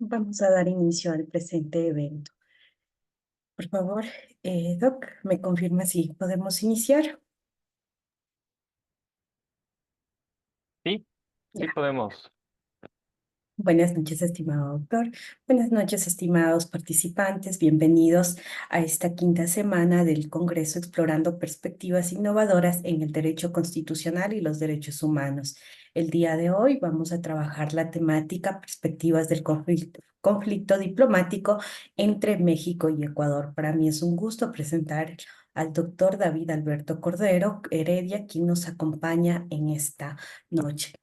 Vamos a dar inicio al presente evento. Por favor, Doc, ¿me confirma si podemos iniciar? Sí, sí Ya. podemos. Buenas noches, estimado doctor. Buenas noches, estimados participantes. Bienvenidos a esta quinta semana del Congreso Explorando Perspectivas Innovadoras en el Derecho Constitucional y los Derechos Humanos. El día de hoy vamos a trabajar la temática Perspectivas del conflicto diplomático entre México y Ecuador. Para mí es un gusto presentar al doctor David Alberto Cordero Heredia, quien nos acompaña en esta noche.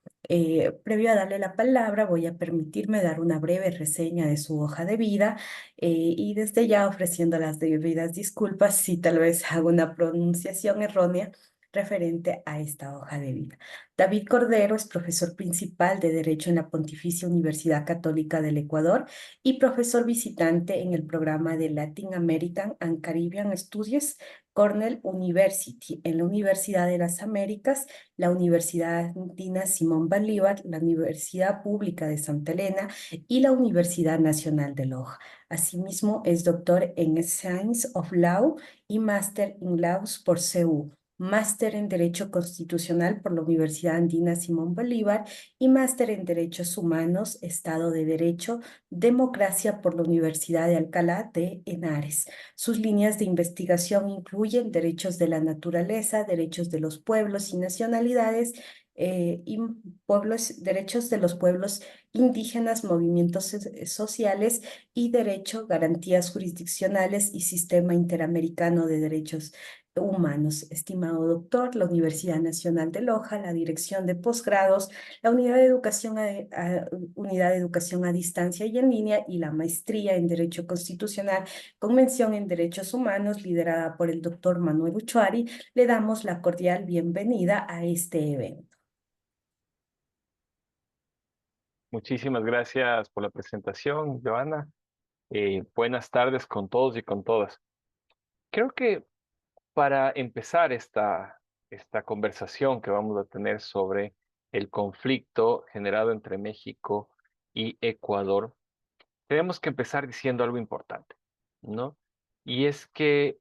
Previo a darle la palabra, voy a permitirme dar una breve reseña de su hoja de vida y desde ya ofreciendo las debidas disculpas si tal vez hago una pronunciación errónea referente a esta hoja de vida. David Cordero es profesor principal de Derecho en la Pontificia Universidad Católica del Ecuador y profesor visitante en el programa de Latin American and Caribbean Studies Cornell University en la Universidad de las Américas, la Universidad Andina Simón Bolívar, la Universidad Pública de Santa Elena y la Universidad Nacional de Loja. Asimismo, es doctor en Science of Law y Máster in Laws por CEU, máster en Derecho Constitucional por la Universidad Andina Simón Bolívar y máster en Derechos Humanos, Estado de Derecho, Democracia por la Universidad de Alcalá de Henares. Sus líneas de investigación incluyen derechos de la naturaleza, derechos de los pueblos y nacionalidades, y derechos de los pueblos indígenas, movimientos sociales y derecho, garantías jurisdiccionales y sistema interamericano de derechos humanos. Estimado doctor, la Universidad Nacional de Loja, la Dirección de Posgrados, la Unidad de Educación a Distancia y en Línea y la Maestría en Derecho Constitucional Convención en Derechos Humanos, liderada por el doctor Manuel Uchuari, le damos la cordial bienvenida a este evento. Muchísimas gracias por la presentación, Joana. Buenas tardes con todos y con todas. Creo que para empezar esta conversación que vamos a tener sobre el conflicto generado entre México y Ecuador, tenemos que empezar diciendo algo importante, ¿no? Y es que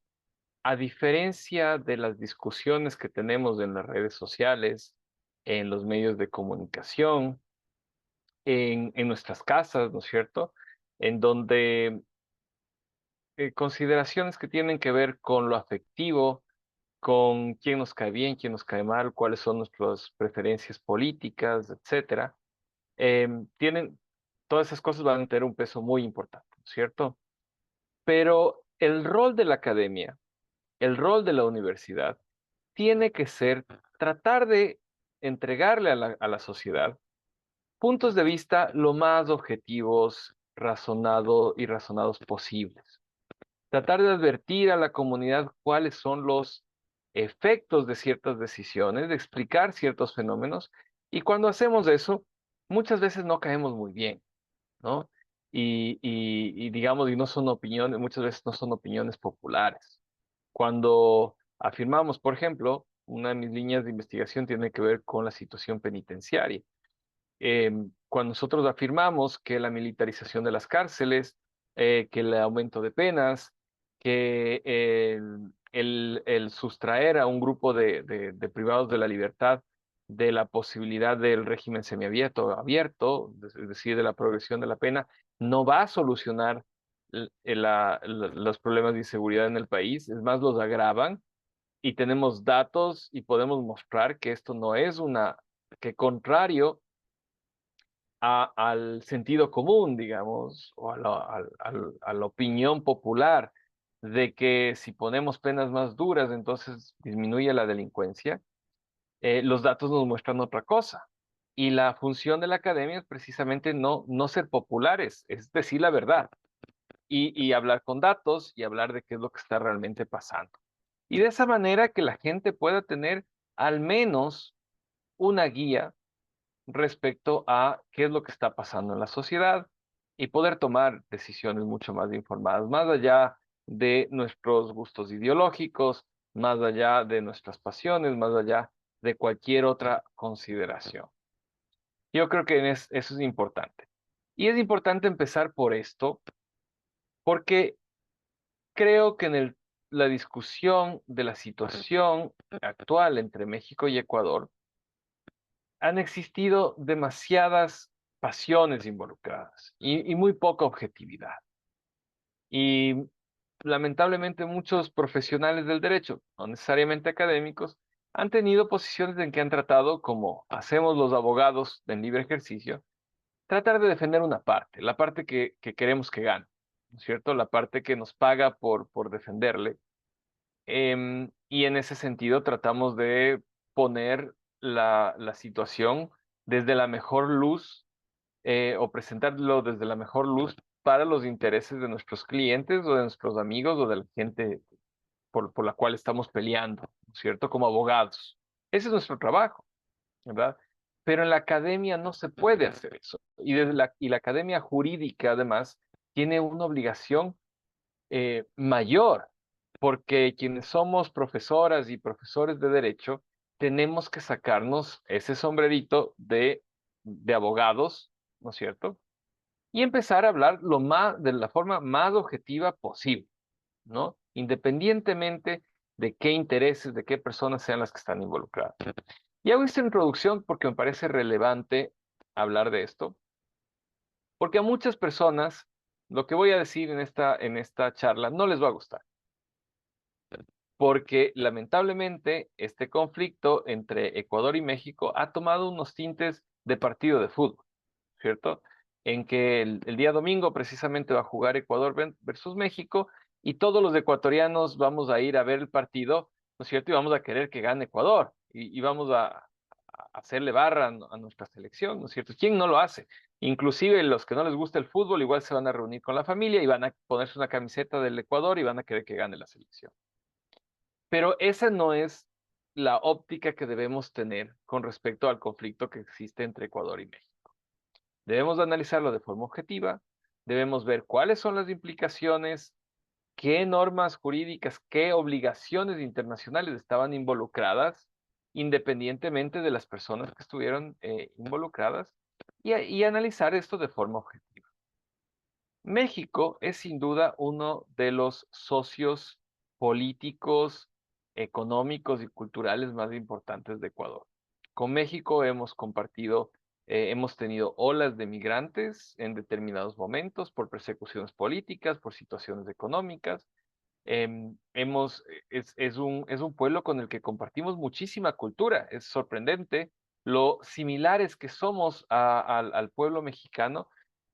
a diferencia de las discusiones que tenemos en las redes sociales, en los medios de comunicación, en nuestras casas, ¿no es cierto? En donde consideraciones que tienen que ver con lo afectivo, con quién nos cae bien, quién nos cae mal, cuáles son nuestras preferencias políticas, etcétera, tienen, todas esas cosas van a tener un peso muy importante, ¿no es cierto? Pero el rol de la academia, el rol de la universidad, tiene que ser tratar de entregarle a la sociedad puntos de vista lo más objetivos, y razonados posibles. Tratar de advertir a la comunidad cuáles son los efectos de ciertas decisiones, de explicar ciertos fenómenos, y cuando hacemos eso, muchas veces no caemos muy bien, ¿no? Y digamos, y no son opiniones, muchas veces no son opiniones populares. Cuando afirmamos, por ejemplo, una de mis líneas de investigación tiene que ver con la situación penitenciaria, cuando nosotros afirmamos que la militarización de las cárceles, que el aumento de penas, que el sustraer a un grupo de privados de la libertad de la posibilidad del régimen abierto, es decir, de la progresión de la pena, no va a solucionar los problemas de inseguridad en el país, es más, los agravan y tenemos datos y podemos mostrar que esto no es que contrario al sentido común, digamos, o a la opinión popular de que si ponemos penas más duras, entonces disminuye la delincuencia, los datos nos muestran otra cosa. Y la función de la academia es precisamente no ser populares, es decir la verdad y hablar con datos y hablar de qué es lo que está realmente pasando. Y de esa manera que la gente pueda tener al menos una guía respecto a qué es lo que está pasando en la sociedad y poder tomar decisiones mucho más informadas, más allá de nuestros gustos ideológicos, más allá de nuestras pasiones, más allá de cualquier otra consideración. Yo creo que eso es importante. Y es importante empezar por esto, porque creo que la discusión de la situación actual entre México y Ecuador han existido demasiadas pasiones involucradas y muy poca objetividad. Y lamentablemente muchos profesionales del derecho, no necesariamente académicos, han tenido posiciones en que han tratado, como hacemos los abogados en libre ejercicio, tratar de defender una parte, la parte que queremos que gane, ¿no es cierto? La parte que nos paga por defenderle. Y en ese sentido tratamos de poner la situación desde la mejor luz, o presentarlo desde la mejor luz para los intereses de nuestros clientes o de nuestros amigos o de la gente por la cual estamos peleando, ¿no es cierto? Como abogados. Ese es nuestro trabajo, ¿verdad? Pero en la academia no se puede hacer eso. Y la academia jurídica, además, tiene una obligación mayor, porque quienes somos profesoras y profesores de derecho, tenemos que sacarnos ese sombrerito de abogados, ¿no es cierto? Y empezar a hablar de la forma más objetiva posible, ¿no? Independientemente de qué intereses, de qué personas sean las que están involucradas. Y hago esta introducción porque me parece relevante hablar de esto, porque a muchas personas lo que voy a decir en esta charla no les va a gustar, porque lamentablemente este conflicto entre Ecuador y México ha tomado unos tintes de partido de fútbol, ¿cierto? En que el día domingo precisamente va a jugar Ecuador versus México y todos los ecuatorianos vamos a ir a ver el partido, ¿no es cierto? Y vamos a querer que gane Ecuador y vamos a hacerle barra a nuestra selección, ¿no es cierto? ¿Quién no lo hace? Inclusive los que no les gusta el fútbol igual se van a reunir con la familia y van a ponerse una camiseta del Ecuador y van a querer que gane la selección. Pero esa no es la óptica que debemos tener con respecto al conflicto que existe entre Ecuador y México. Debemos analizarlo de forma objetiva, debemos ver cuáles son las implicaciones, qué normas jurídicas, qué obligaciones internacionales estaban involucradas, independientemente de las personas que estuvieron involucradas, y analizar esto de forma objetiva. México es sin duda uno de los socios políticos, económicos y culturales más importantes de Ecuador. Con México hemos compartido, hemos tenido olas de migrantes en determinados momentos por persecuciones políticas, por situaciones económicas. Es un pueblo con el que compartimos muchísima cultura. Es sorprendente lo similares que somos al pueblo mexicano,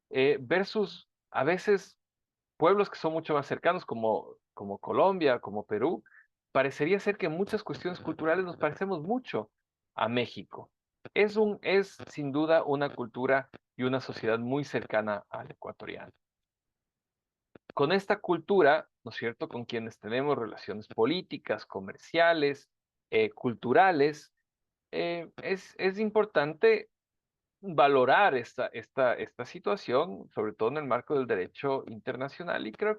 versus a veces pueblos que son mucho más cercanos, como Colombia, como Perú. Parecería ser que en muchas cuestiones culturales nos parecemos mucho a México. Es sin duda una cultura y una sociedad muy cercana al ecuatoriano. Con esta cultura, ¿no es cierto?, con quienes tenemos relaciones políticas, comerciales, culturales, es importante valorar esta situación, sobre todo en el marco del derecho internacional, y creo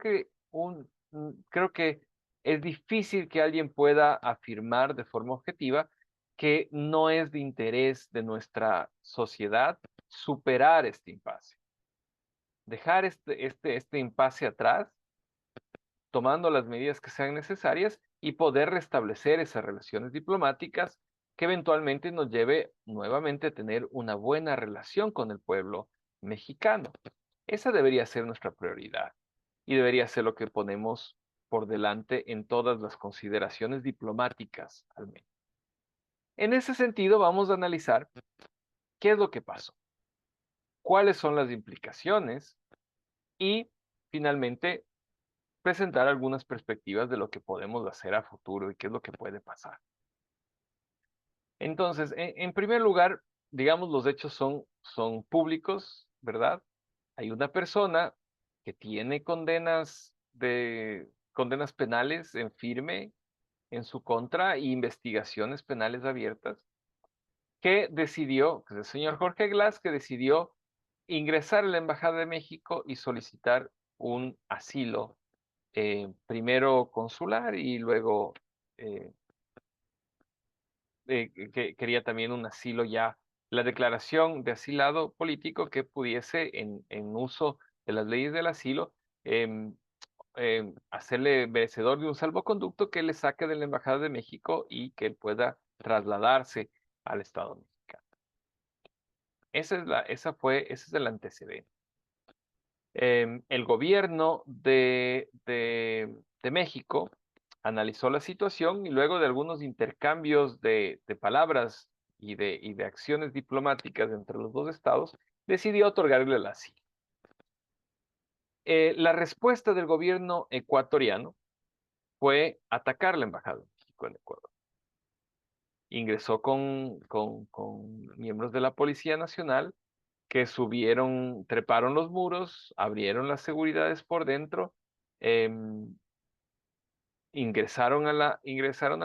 que es difícil que alguien pueda afirmar de forma objetiva que no es de interés de nuestra sociedad superar este impasse, dejar este impasse atrás, tomando las medidas que sean necesarias y poder restablecer esas relaciones diplomáticas que eventualmente nos lleve nuevamente a tener una buena relación con el pueblo mexicano. Esa debería ser nuestra prioridad y debería ser lo que ponemos por delante en todas las consideraciones diplomáticas, al menos. En ese sentido, vamos a analizar qué es lo que pasó, cuáles son las implicaciones y, finalmente, presentar algunas perspectivas de lo que podemos hacer a futuro y qué es lo que puede pasar. Entonces, en primer lugar, digamos, los hechos son públicos, ¿verdad? Hay una persona que tiene condenas penales en firme en su contra e investigaciones penales abiertas, que decidió, que es el señor Jorge Glass, que decidió ingresar a la Embajada de México y solicitar un asilo, primero consular y luego que quería también un asilo ya la declaración de asilado político que pudiese, en uso de las leyes del asilo, em, hacerle merecedor de un salvoconducto que le saque de la Embajada de México y que él pueda trasladarse al Estado mexicano. Ese es el antecedente. El gobierno de México analizó la situación y luego de algunos intercambios de palabras y de acciones diplomáticas entre los dos estados, decidió otorgarle el asilo. La respuesta del gobierno ecuatoriano fue atacar la Embajada de México en Ecuador. Ingresó con miembros de la Policía Nacional que subieron, treparon los muros, abrieron las seguridades por dentro, em, ingresaron a la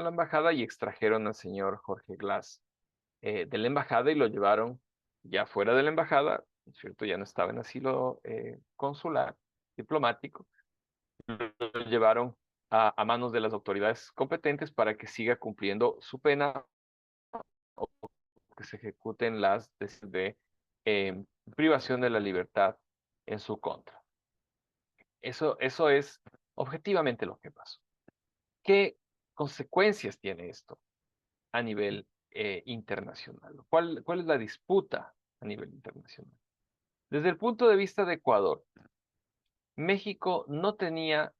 embajada y extrajeron al señor Jorge Glass de la embajada y lo llevaron ya fuera de la embajada, ¿no es cierto? Ya no estaba en asilo consular, diplomático, lo llevaron a manos de las autoridades competentes para que siga cumpliendo su pena o que se ejecuten las de privación de la libertad en su contra. Eso es objetivamente lo que pasó. ¿Qué consecuencias tiene esto a nivel internacional? ¿Cuál es la disputa a nivel internacional? Desde el punto de vista de Ecuador, México no tenía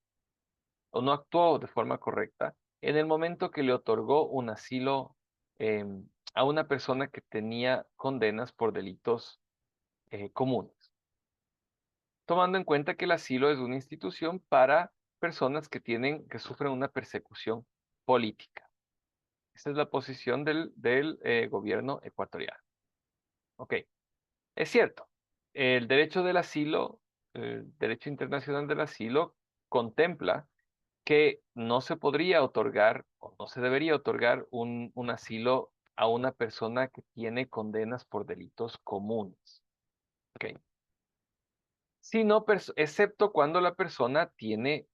o no actuó de forma correcta en el momento que le otorgó un asilo a una persona que tenía condenas por delitos comunes, tomando en cuenta que el asilo es una institución para personas que sufren una persecución política. Esa es la posición del gobierno ecuatoriano. Ok, es cierto, el derecho del asilo, el derecho internacional del asilo contempla que no se podría otorgar o no se debería otorgar un asilo a una persona que tiene condenas por delitos comunes. Okay. Sino, excepto cuando la persona tiene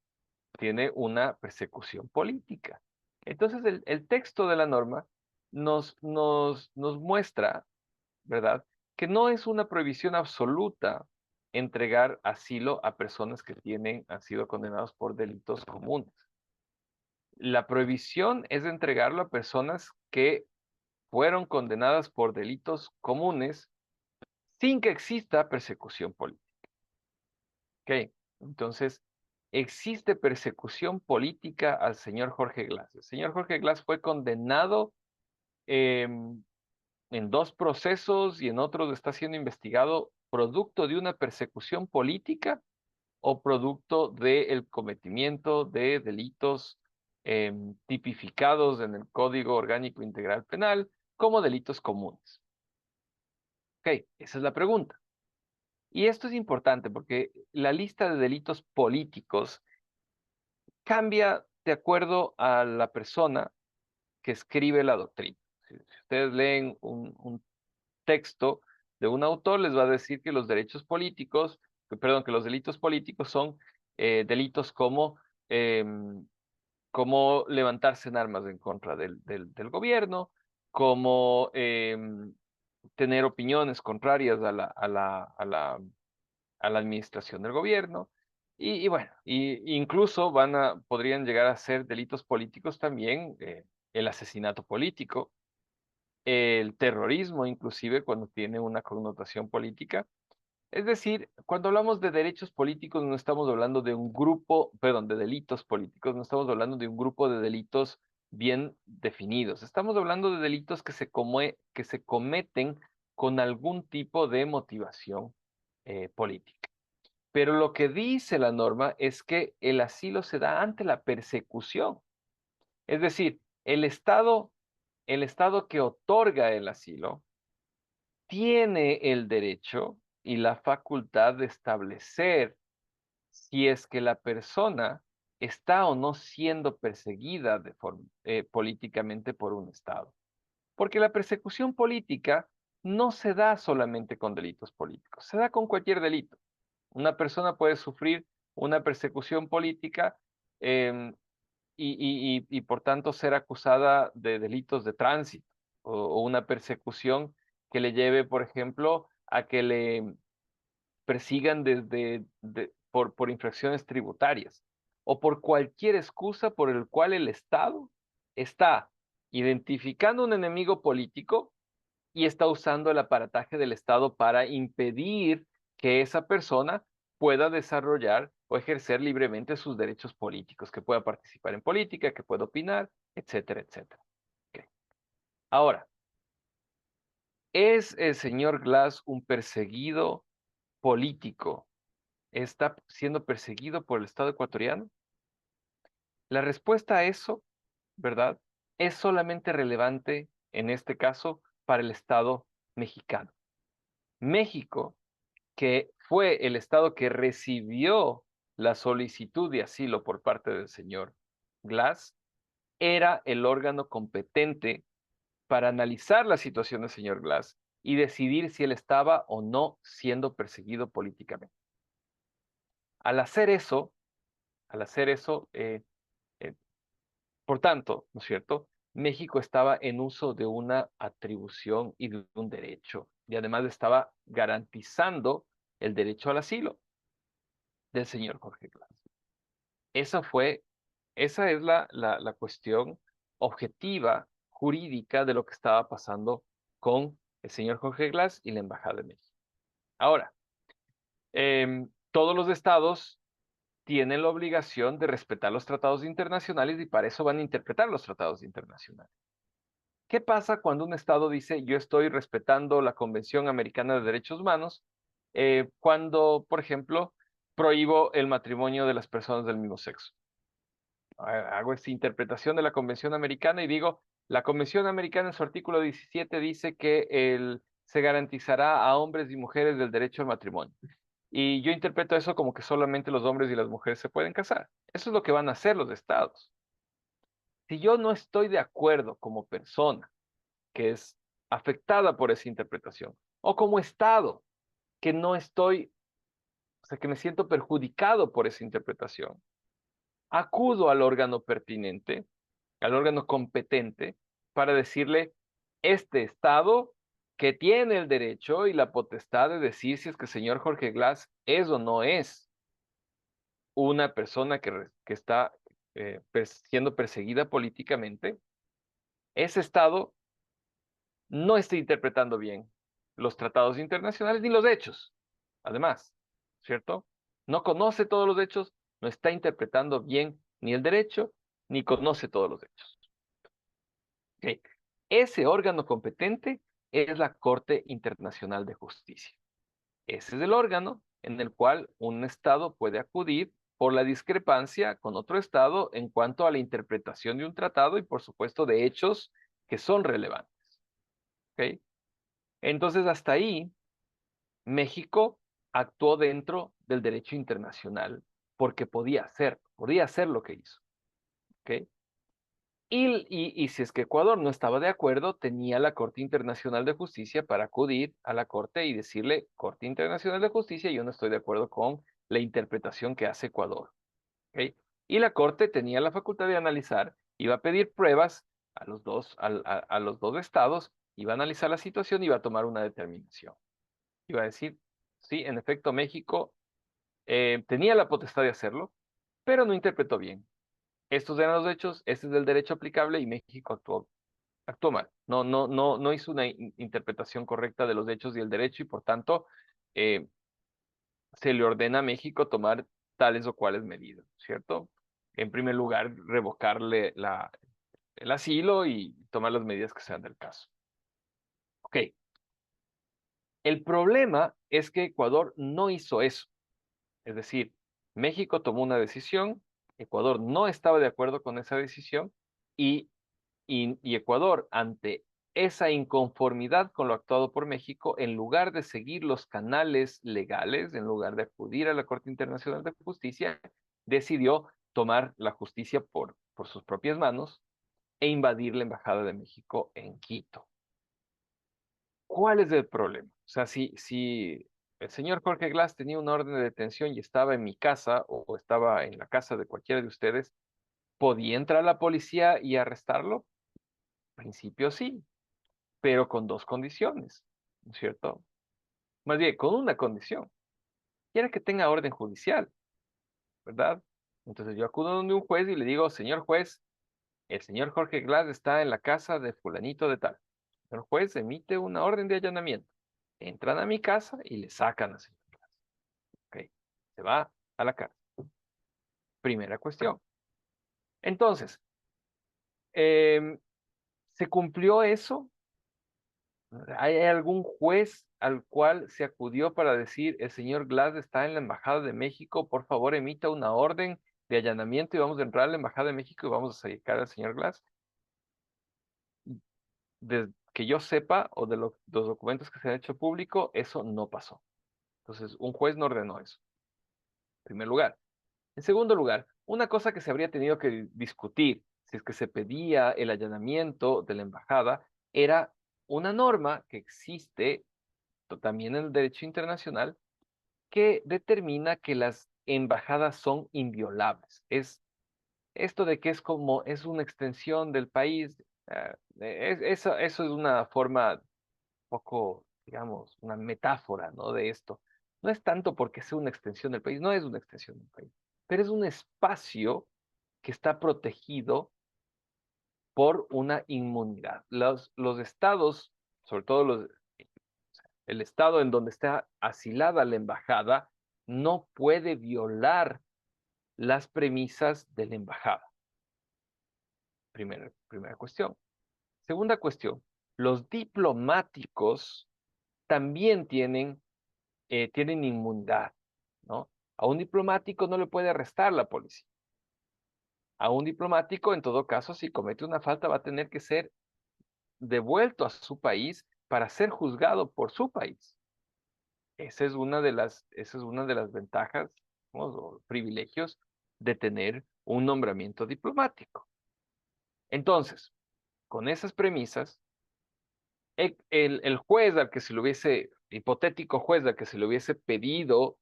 una persecución política. Entonces, el texto de la norma nos muestra, ¿verdad?, que no es una prohibición absoluta entregar asilo a personas que han sido condenados por delitos comunes. La prohibición es de entregarlo a personas que fueron condenadas por delitos comunes sin que exista persecución política. ¿Ok? Entonces, existe persecución política al señor Jorge Glass. El señor Jorge Glass fue condenado en 2 procesos y en otros está siendo investigado producto de una persecución política o producto del cometimiento de delitos tipificados en el Código Orgánico Integral Penal como delitos comunes. Ok, esa es la pregunta. Y esto es importante porque la lista de delitos políticos cambia de acuerdo a la persona que escribe la doctrina. Si ustedes leen un texto de un autor, les va a decir que los derechos políticos, que los delitos políticos son delitos como levantarse en armas en contra del gobierno, como tener opiniones contrarias a la administración del gobierno. Y bueno, incluso podrían llegar a ser delitos políticos también, el asesinato político, el terrorismo, inclusive cuando tiene una connotación política. Es decir, cuando hablamos de derechos políticos no estamos hablando de un grupo, perdón, de delitos políticos, no estamos hablando de un grupo de delitos bien definidos. Estamos hablando de delitos que se cometen con algún tipo de motivación política. Pero lo que dice la norma es que el asilo se da ante la persecución. Es decir, el Estado que otorga el asilo tiene el derecho y la facultad de establecer si es que la persona está o no siendo perseguida políticamente por un Estado. Porque la persecución política no se da solamente con delitos políticos, se da con cualquier delito. Una persona puede sufrir una persecución política por tanto ser acusada de delitos de tránsito o una persecución que le lleve, por ejemplo, a que le persigan por infracciones tributarias o por cualquier excusa por el cual el Estado está identificando un enemigo político y está usando el aparataje del Estado para impedir que esa persona pueda desarrollar o ejercer libremente sus derechos políticos, que pueda participar en política, que pueda opinar, etcétera, etcétera. Ok. Ahora, ¿es el señor Glass un perseguido político? ¿Está siendo perseguido por el Estado ecuatoriano? La respuesta a eso, ¿verdad? Es solamente relevante en este caso para el Estado mexicano. México, que fue el Estado que recibió la solicitud de asilo por parte del señor Glass, era el órgano competente para analizar la situación del señor Glass y decidir si él estaba o no siendo perseguido políticamente. Al hacer eso, eh, por tanto, ¿no es cierto? México estaba en uso de una atribución y de un derecho, y además estaba garantizando el derecho al asilo del señor Jorge Glass. Esa fue, esa es la cuestión objetiva, jurídica de lo que estaba pasando con el señor Jorge Glass y la Embajada de México. Ahora, todos los estados tienen la obligación de respetar los tratados internacionales y para eso van a interpretar los tratados internacionales. ¿Qué pasa cuando un estado dice yo estoy respetando la Convención Americana de Derechos Humanos cuando, por ejemplo, prohíbo el matrimonio de las personas del mismo sexo? Hago esta interpretación de la Convención Americana y digo, la Convención Americana en su artículo 17 dice que se garantizará a hombres y mujeres del derecho al matrimonio. Y yo interpreto eso como que solamente los hombres y las mujeres se pueden casar. Eso es lo que van a hacer los estados. Si yo no estoy de acuerdo como persona que es afectada por esa interpretación, o como estado que no estoy, o sea, que me siento perjudicado por esa interpretación, acudo al órgano pertinente, al órgano competente, para decirle, este estado que tiene el derecho y la potestad de decir si es que el señor Jorge Glass es o no es una persona que está siendo perseguida políticamente, ese Estado no está interpretando bien los tratados internacionales ni los hechos, además, ¿cierto? No conoce todos los hechos, no está interpretando bien ni el derecho, ni conoce todos los hechos. Ok. Ese órgano competente es la Corte Internacional de Justicia. Ese es el órgano en el cual un Estado puede acudir por la discrepancia con otro Estado en cuanto a la interpretación de un tratado y, por supuesto, de hechos que son relevantes. ¿Ok? Entonces, hasta ahí, México actuó dentro del derecho internacional porque podía hacer lo que hizo. ¿Ok? Y si es que Ecuador no estaba de acuerdo, tenía la Corte Internacional de Justicia para acudir a la Corte y decirle, Corte Internacional de Justicia, yo no estoy de acuerdo con la interpretación que hace Ecuador. ¿Ok? Y la Corte tenía la facultad de analizar, iba a pedir pruebas a los dos estados, iba a analizar la situación y iba a tomar una determinación. Iba a decir, sí, en efecto, México tenía la potestad de hacerlo, pero no interpretó bien. Estos eran los hechos, este es el derecho aplicable y México actuó mal. No hizo una interpretación correcta de los hechos y el derecho y por tanto eh, se le ordena a México tomar tales o cuales medidas, ¿cierto? En primer lugar, revocarle el asilo y tomar las medidas que sean del caso. Ok, el problema es que Ecuador no hizo eso. Es decir, México tomó una decisión, Ecuador no estaba de acuerdo con esa decisión y y Ecuador, ante esa inconformidad con lo actuado por México, en lugar de seguir los canales legales, en lugar de acudir a la Corte Internacional de Justicia, decidió tomar la justicia por sus propias manos e invadir la Embajada de México en Quito. ¿Cuál es el problema? O sea, si el señor Jorge Glass tenía una orden de detención y estaba en mi casa o estaba en la casa de cualquiera de ustedes, ¿podía entrar la policía y arrestarlo? En principio sí, pero con dos condiciones. ¿no es cierto? Más bien, con una condición, quiera que tenga orden judicial, ¿verdad? Entonces yo acudo donde un juez y le digo, señor juez, el señor Jorge Glass está en la casa de fulanito de tal. El juez emite una orden de allanamiento. Entran a mi casa y le sacan al señor Glass. Ok, se va a la cárcel. Primera cuestión. Entonces, em, ¿se cumplió eso? ¿Hay algún juez al cual se acudió para decir, el señor Glass está en la Embajada de México, por favor emita una orden de allanamiento y vamos a entrar a la Embajada de México y vamos a sacar al señor Glass? De que yo sepa, o de los documentos que se han hecho público, eso no pasó. Entonces, un juez no ordenó eso, en primer lugar. En segundo lugar, una cosa que se habría tenido que discutir, si es que se pedía el allanamiento de la embajada, era una norma que existe también en el derecho internacional que determina que las embajadas son inviolables. Es esto de que es como, es una extensión del país, eso es una forma poco, digamos, una metáfora, ¿no? De esto. No es tanto porque sea una extensión del país, no es una extensión del país, pero es un espacio que está protegido por una inmunidad. Los estados, sobre todo el estado en donde está asilada la embajada, no puede violar las premisas de la embajada. Primera cuestión. Segunda cuestión, los diplomáticos también tienen inmunidad, ¿no? A un diplomático no le puede arrestar la policía. A un diplomático, en todo caso, si comete una falta, va a tener que ser devuelto a su país para ser juzgado por su país. Esa es una de las ventajas, ¿no? O privilegios de tener un nombramiento diplomático. Entonces, con esas premisas, el juez al que se le hubiese, hipotético juez al que se le hubiese pedido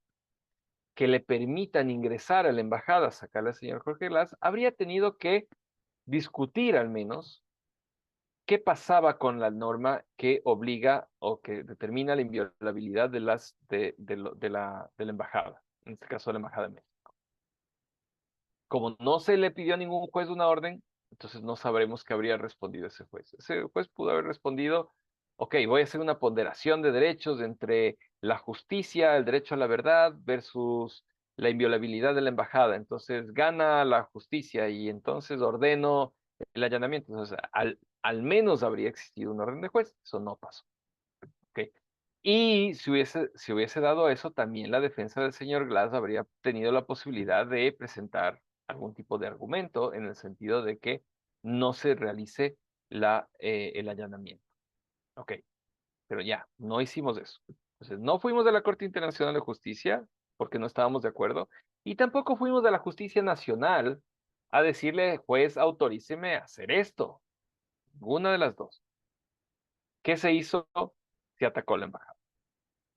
que le permitan ingresar a la embajada a sacar al señor Jorge Glass, habría tenido que discutir al menos qué pasaba con la norma que obliga o que determina la inviolabilidad de la embajada, en este caso de la Embajada de México. Como no se le pidió a ningún juez una orden, entonces no sabremos qué habría respondido ese juez. Ese juez pudo haber respondido, ok, voy a hacer una ponderación de derechos entre la justicia, el derecho a la verdad versus la inviolabilidad de la embajada. Entonces gana la justicia y entonces ordeno el allanamiento. Entonces, al menos habría existido una orden de juez. Eso no pasó. ¿Ok? Y si hubiese dado eso, también la defensa del señor Glass habría tenido la posibilidad de presentar algún tipo de argumento en el sentido de que no se realice el allanamiento. Ok, pero ya, no hicimos eso. Entonces, no fuimos a la Corte Internacional de Justicia porque no estábamos de acuerdo y tampoco fuimos a la Justicia Nacional a decirle, juez, autoríceme a hacer esto. Ninguna de las dos. ¿Qué se hizo? Se atacó la embajada.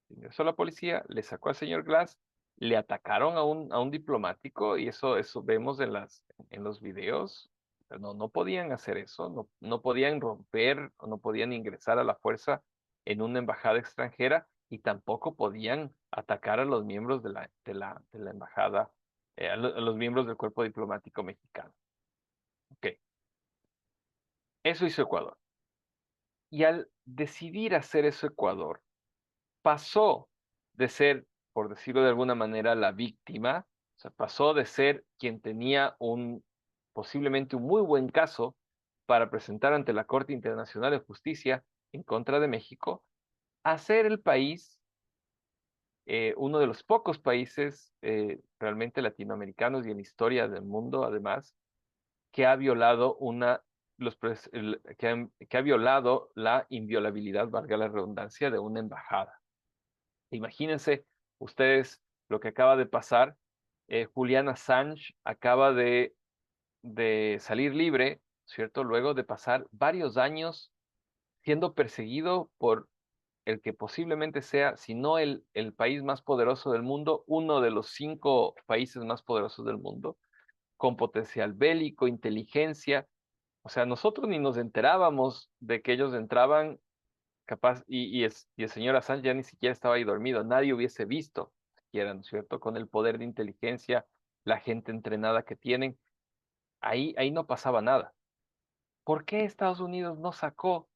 Ingresó la policía, le sacó al señor Glass, le atacaron a un diplomático y eso vemos en los videos. No, no podían hacer eso, no, no podían romper o no podían ingresar a la fuerza en una embajada extranjera y tampoco podían atacar a los miembros de la embajada, a los miembros del cuerpo diplomático mexicano. Ok, eso hizo Ecuador. Y al decidir hacer eso Ecuador, pasó de ser, por decirlo de alguna manera, la víctima, o sea, pasó de ser quien tenía posiblemente un muy buen caso para presentar ante la Corte Internacional de Justicia en contra de México, a ser el país, uno de los pocos países realmente latinoamericanos y en historia del mundo, además, que ha violado que ha violado la inviolabilidad, valga la redundancia, de una embajada. Imagínense ustedes lo que acaba de pasar. Julian Assange acaba de salir libre, ¿cierto? Luego de pasar varios años siendo perseguido por el que posiblemente sea, si no el país más poderoso del mundo, uno de los 5 países más poderosos del mundo, con potencial bélico, inteligencia. O sea, nosotros ni nos enterábamos de que ellos entraban capaz, y el señor Assange ya ni siquiera estaba ahí dormido, nadie hubiese visto, siquiera, ¿no es cierto? Con el poder de inteligencia, la gente entrenada que tienen, ahí no pasaba nada. ¿Por qué Estados Unidos no sacó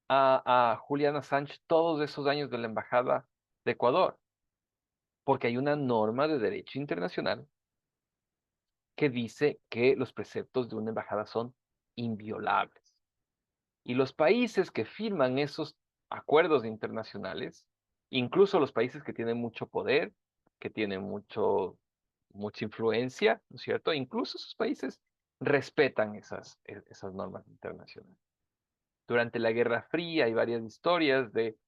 a Julian Assange todos esos años de la embajada de Ecuador? Porque hay una norma de derecho internacional que dice que los preceptos de una embajada son inviolables. Y los países que firman esos acuerdos internacionales, incluso los países que tienen mucho poder, que tienen mucha influencia, ¿no es cierto? Incluso esos países respetan esas normas internacionales. Durante la Guerra Fría hay varias historias de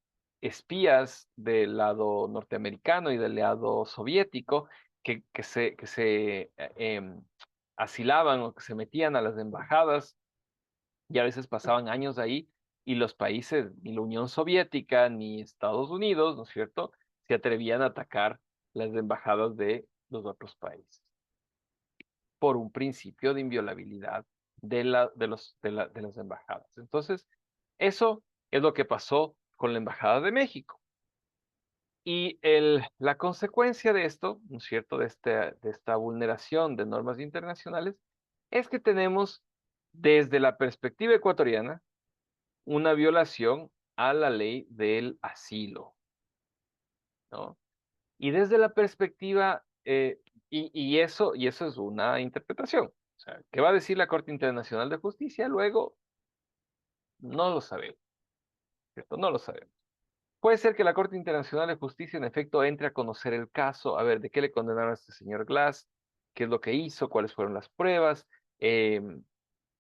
espías del lado norteamericano y del lado soviético que se asilaban o que se metían a las embajadas y a veces pasaban años ahí y los países, ni la Unión Soviética ni Estados Unidos, ¿no es cierto?, se atrevían a atacar las embajadas de los otros países por un principio de inviolabilidad de las embajadas. Entonces, eso es lo que pasó con la Embajada de México. Y la consecuencia de esto, ¿no es cierto?, de esta vulneración de normas internacionales, es que tenemos, desde la perspectiva ecuatoriana, una violación a la ley del asilo, ¿no? Y desde la perspectiva, y eso es una interpretación. O sea, ¿qué va a decir la Corte Internacional de Justicia? Luego, no lo sabemos, ¿cierto? No lo sabemos. Puede ser que la Corte Internacional de Justicia, en efecto, entre a conocer el caso, a ver de qué le condenaron a este señor Glass, qué es lo que hizo, cuáles fueron las pruebas,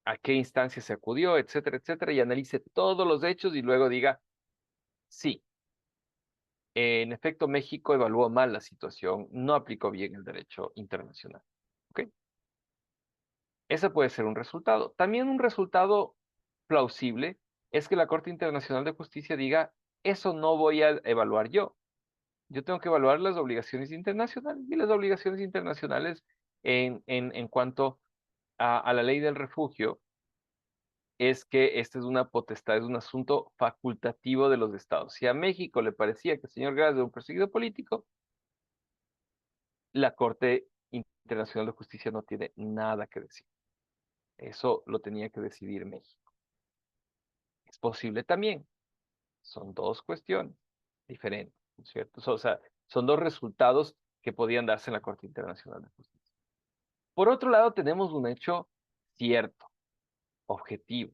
a qué instancia se acudió, etcétera, y analice todos los hechos y luego diga, sí, en efecto, México evaluó mal la situación, no aplicó bien el derecho internacional. ¿Ok? Ese puede ser un resultado. También un resultado plausible es que la Corte Internacional de Justicia diga, eso no voy a evaluar yo. Yo tengo que evaluar las obligaciones internacionales y las obligaciones internacionales en cuanto a la ley del refugio es que esta es una potestad, es un asunto facultativo de los estados. Si a México le parecía que el señor Gras era un perseguido político, la Corte Internacional de Justicia no tiene nada que decir. Eso lo tenía que decidir México. Es posible también. Son dos cuestiones diferentes, ¿no es cierto? O sea, son dos resultados que podían darse en la Corte Internacional de Justicia. Por otro lado, tenemos un hecho cierto, objetivo,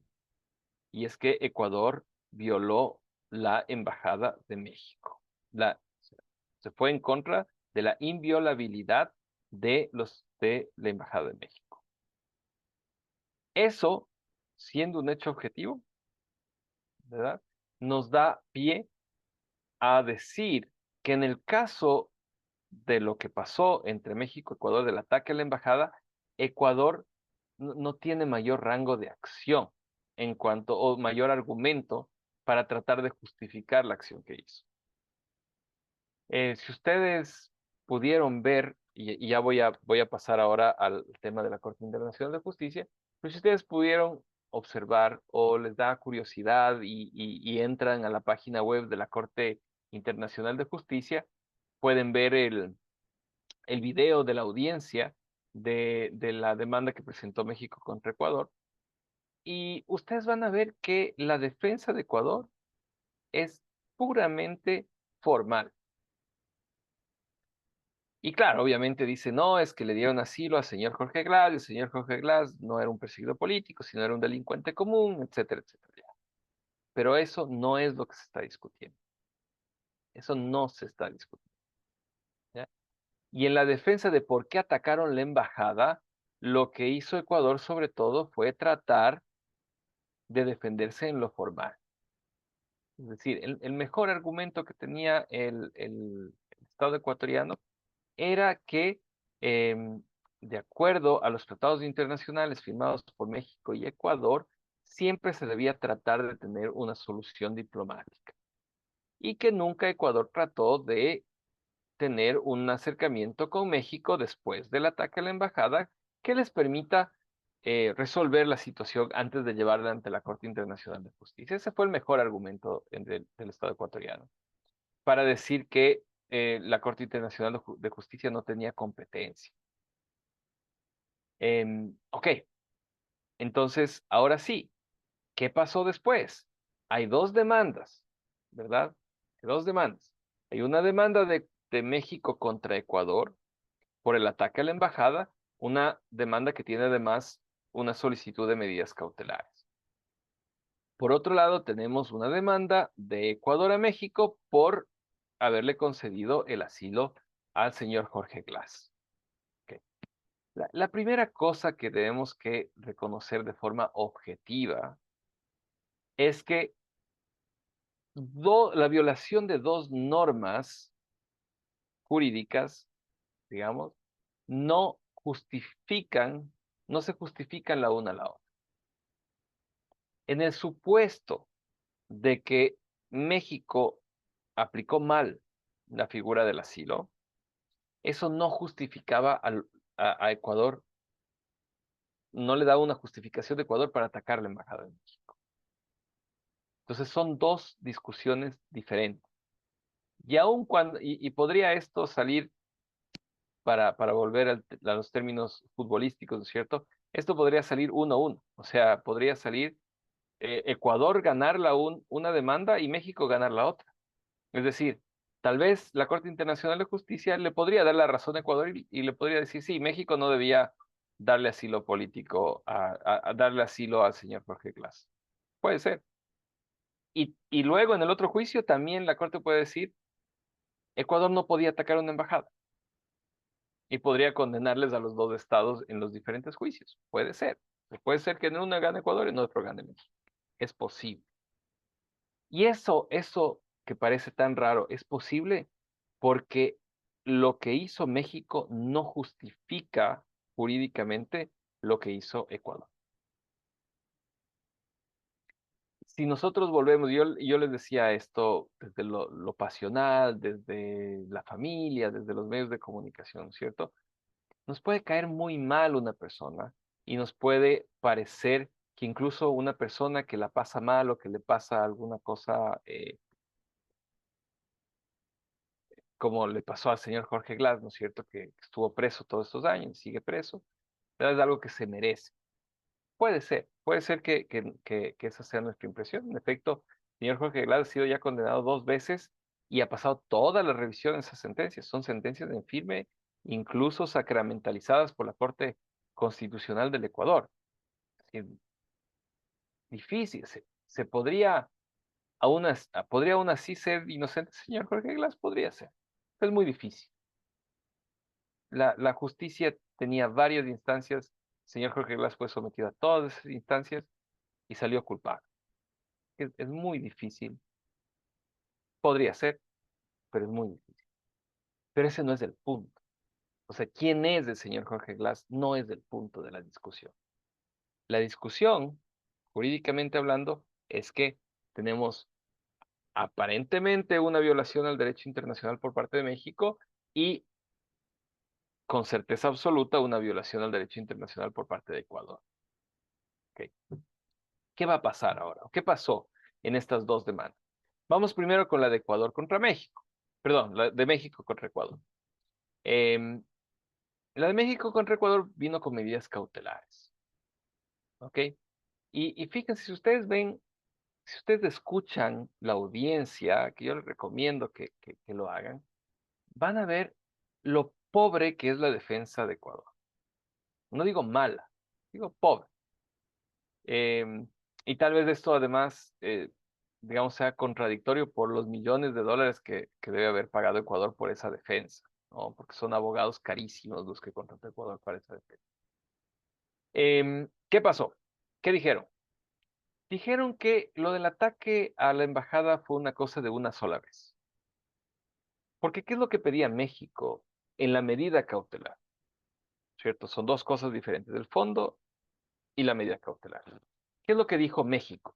y es que Ecuador violó la Embajada de México. Se fue en contra de la inviolabilidad de la Embajada de México. Eso, siendo un hecho objetivo, ¿verdad?, nos da pie a decir que en el caso de lo que pasó entre México y Ecuador, del ataque a la embajada, Ecuador no tiene mayor rango de acción en cuanto, o mayor argumento para tratar de justificar la acción que hizo. Si ustedes pudieron ver, y ya voy a pasar ahora al tema de la Corte Internacional de Justicia, pero si ustedes pudieron observar o les da curiosidad y entran a la página web de la Corte Internacional de Justicia, pueden ver el video de la audiencia de la demanda que presentó México contra Ecuador, y ustedes van a ver que la defensa de Ecuador es puramente formal. Y claro, obviamente dice, no, es que le dieron asilo al señor Jorge Glass, y el señor Jorge Glass no era un perseguido político, sino era un delincuente común, etcétera, etcétera. Pero eso no es lo que se está discutiendo. Eso no se está discutiendo. ¿Ya? Y en la defensa de por qué atacaron la embajada, lo que hizo Ecuador sobre todo fue tratar de defenderse en lo formal. Es decir, el mejor argumento que tenía el Estado ecuatoriano era que, de acuerdo a los tratados internacionales firmados por México y Ecuador, siempre se debía tratar de tener una solución diplomática y que nunca Ecuador trató de tener un acercamiento con México después del ataque a la embajada que les permita resolver la situación antes de llevarla ante la Corte Internacional de Justicia. Ese fue el mejor argumento del Estado ecuatoriano para decir que la Corte Internacional de Justicia no tenía competencia. Ok, entonces, ahora sí, ¿qué pasó después? Hay dos demandas, ¿verdad? Hay dos demandas. Hay una demanda de México contra Ecuador por el ataque a la embajada, una demanda que tiene además una solicitud de medidas cautelares. Por otro lado, tenemos una demanda de Ecuador a México por haberle concedido el asilo al señor Jorge Glass. Okay. La primera cosa que debemos que reconocer de forma objetiva es que la violación de dos normas jurídicas, digamos, no justifican, no se justifican la una a la otra. En el supuesto de que México aplicó mal la figura del asilo, eso no justificaba a Ecuador, no le daba una justificación de Ecuador para atacar la embajada de México. Entonces son dos discusiones diferentes. Y aun cuando, y podría esto salir para volver a los términos futbolísticos, ¿no es cierto? Esto podría salir 1-1, o sea, podría salir Ecuador ganar una demanda y México ganar la otra. Es decir, tal vez la Corte Internacional de Justicia le podría dar la razón a Ecuador y le podría decir, sí, México no debía darle asilo político, a darle asilo al señor Jorge Glass. Puede ser. Y luego en el otro juicio también la Corte puede decir, Ecuador no podía atacar una embajada y podría condenarles a los dos estados en los diferentes juicios. Puede ser. Puede ser que en uno gane Ecuador y en otro gane México. Es posible. Y eso que parece tan raro, es posible porque lo que hizo México no justifica jurídicamente lo que hizo Ecuador. Si nosotros volvemos, yo les decía esto desde lo pasional, desde la familia, desde los medios de comunicación, ¿cierto? Nos puede caer muy mal una persona y nos puede parecer que incluso una persona que la pasa mal o que le pasa alguna cosa como le pasó al señor Jorge Glass, ¿no es cierto? Que estuvo preso todos estos años, sigue preso, pero es algo que se merece. Puede ser que esa sea nuestra impresión. En efecto, el señor Jorge Glass ha sido ya condenado 2 veces y ha pasado toda la revisión de esas sentencias. Son sentencias en firme, incluso sacramentalizadas por la Corte Constitucional del Ecuador. Es difícil, se podría podría aún así ser inocente, señor Jorge Glass, podría ser. Es muy difícil. La justicia tenía varias instancias, el señor Jorge Glass fue sometido a todas esas instancias y salió culpable. Es muy difícil, podría ser, pero es muy difícil. Pero ese no es el punto. O sea, ¿quién es el señor Jorge Glass? No es el punto de la discusión. La discusión, jurídicamente hablando, es que tenemos aparentemente una violación al derecho internacional por parte de México y con certeza absoluta una violación al derecho internacional por parte de Ecuador. ¿Ok? ¿Qué va a pasar ahora? ¿Qué pasó en estas dos demandas? Vamos primero con la de Ecuador contra México. Perdón, la de México contra Ecuador. Em, la de México contra Ecuador vino con medidas cautelares. ¿Ok? Y fíjense, si ustedes ven, si ustedes escuchan la audiencia, que yo les recomiendo que lo hagan, van a ver lo pobre que es la defensa de Ecuador. No digo mala, digo pobre. Em, y tal vez esto además, digamos, sea contradictorio por los millones de dólares que debe haber pagado Ecuador por esa defensa, ¿no? Porque son abogados carísimos los que contrató Ecuador para esa defensa. ¿Qué pasó? ¿Qué dijeron? Dijeron que lo del ataque a la embajada fue una cosa de una sola vez. Porque ¿qué es lo que pedía México en la medida cautelar? ¿Cierto? Son dos cosas diferentes, el fondo y la medida cautelar. ¿Qué es lo que dijo México?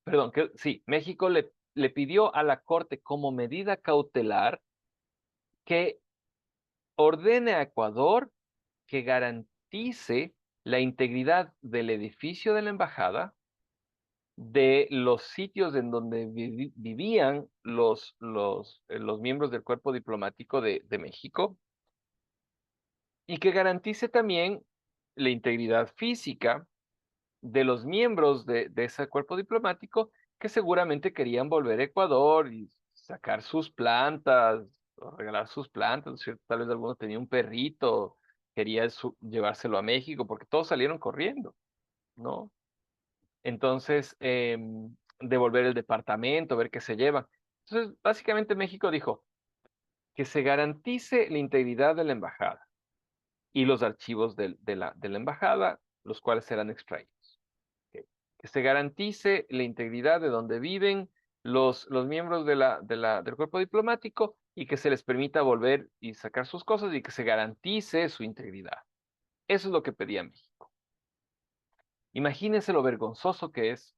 Perdón, sí, México le pidió a la Corte como medida cautelar que ordene a Ecuador que garantice la integridad del edificio de la embajada, de los sitios en donde vivían los miembros del cuerpo diplomático de México, y que garantice también la integridad física de los miembros de ese cuerpo diplomático que seguramente querían volver a Ecuador y sacar sus plantas, o regalar sus plantas, ¿no es cierto? Tal vez alguno tenía un perrito, quería llevárselo a México, porque todos salieron corriendo, ¿no? Entonces, devolver el departamento, ver qué se llevan. Entonces, básicamente México dijo que se garantice la integridad de la embajada y los archivos de la embajada, los cuales serán extraídos. Ok. Que se garantice la integridad de donde viven los miembros del cuerpo diplomático y que se les permita volver y sacar sus cosas y que se garantice su integridad. Eso es lo que pedía México. Imagínense lo vergonzoso que es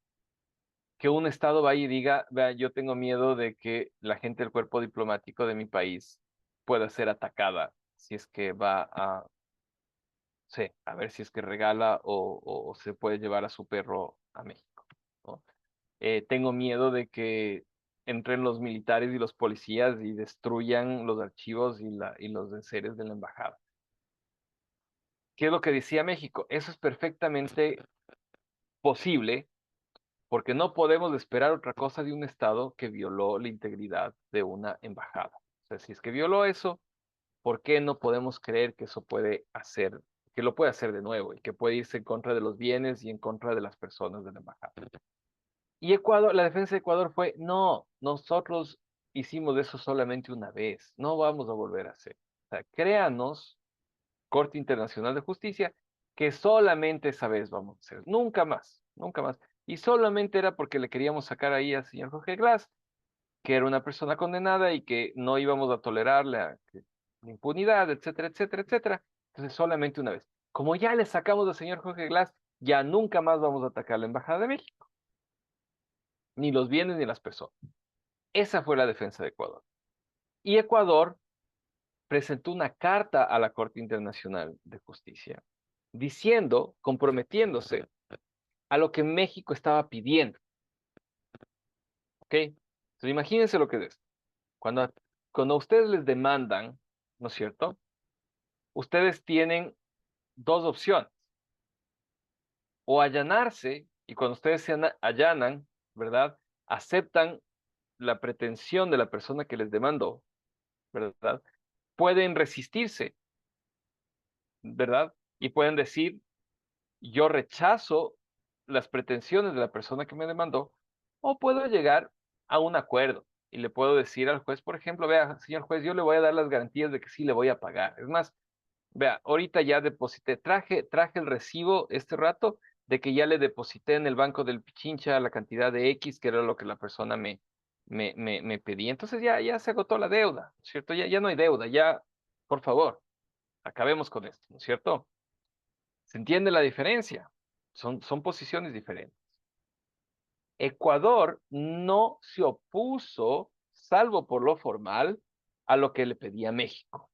que un Estado vaya y diga, vea, yo tengo miedo de que la gente del cuerpo diplomático de mi país pueda ser atacada si es que va a, sí, a ver si es que regala o se puede llevar a su perro a México, ¿no? Tengo miedo de que entren los militares y los policías y destruyan los archivos y los enseres de la embajada. ¿Qué es lo que decía México? Eso es perfectamente posible porque no podemos esperar otra cosa de un Estado que violó la integridad de una embajada. O sea, si es que violó eso, ¿por qué no podemos creer que eso puede hacer, que lo puede hacer de nuevo y que puede irse en contra de los bienes y en contra de las personas de la embajada? Y Ecuador, la defensa de Ecuador fue, no, nosotros hicimos eso solamente una vez, no vamos a volver a hacer. O sea, créanos, Corte Internacional de Justicia, que solamente esa vez vamos a hacer, nunca más, nunca más. Y solamente era porque le queríamos sacar ahí al señor Jorge Glass, que era una persona condenada y que no íbamos a tolerarle la impunidad, etcétera, etcétera, etcétera. Entonces, solamente una vez. Como ya le sacamos al señor Jorge Glass, ya nunca más vamos a atacar la Embajada de México, ni los bienes ni las personas. Esa fue la defensa de Ecuador. Y Ecuador presentó una carta a la Corte Internacional de Justicia diciendo, comprometiéndose a lo que México estaba pidiendo. ¿Ok? Entonces imagínense lo que es. Cuando, cuando ustedes les demandan, ¿no es cierto? Ustedes tienen dos opciones. O allanarse, y cuando ustedes se allanan, ¿verdad? Aceptan la pretensión de la persona que les demandó, ¿verdad? Pueden resistirse, ¿verdad? Y pueden decir, yo rechazo las pretensiones de la persona que me demandó, o puedo llegar a un acuerdo y le puedo decir al juez, por ejemplo, vea, señor juez, yo le voy a dar las garantías de que sí le voy a pagar. Es más, vea, ahorita ya deposité, traje el recibo este rato de que ya le deposité en el banco del Pichincha la cantidad de X, que era lo que la persona me pedía. Entonces ya se agotó la deuda, ¿no es cierto? Ya no hay deuda, ya, por favor, acabemos con esto, ¿no es cierto? ¿Se entiende la diferencia? Son posiciones diferentes. Ecuador no se opuso, salvo por lo formal, a lo que le pedía México.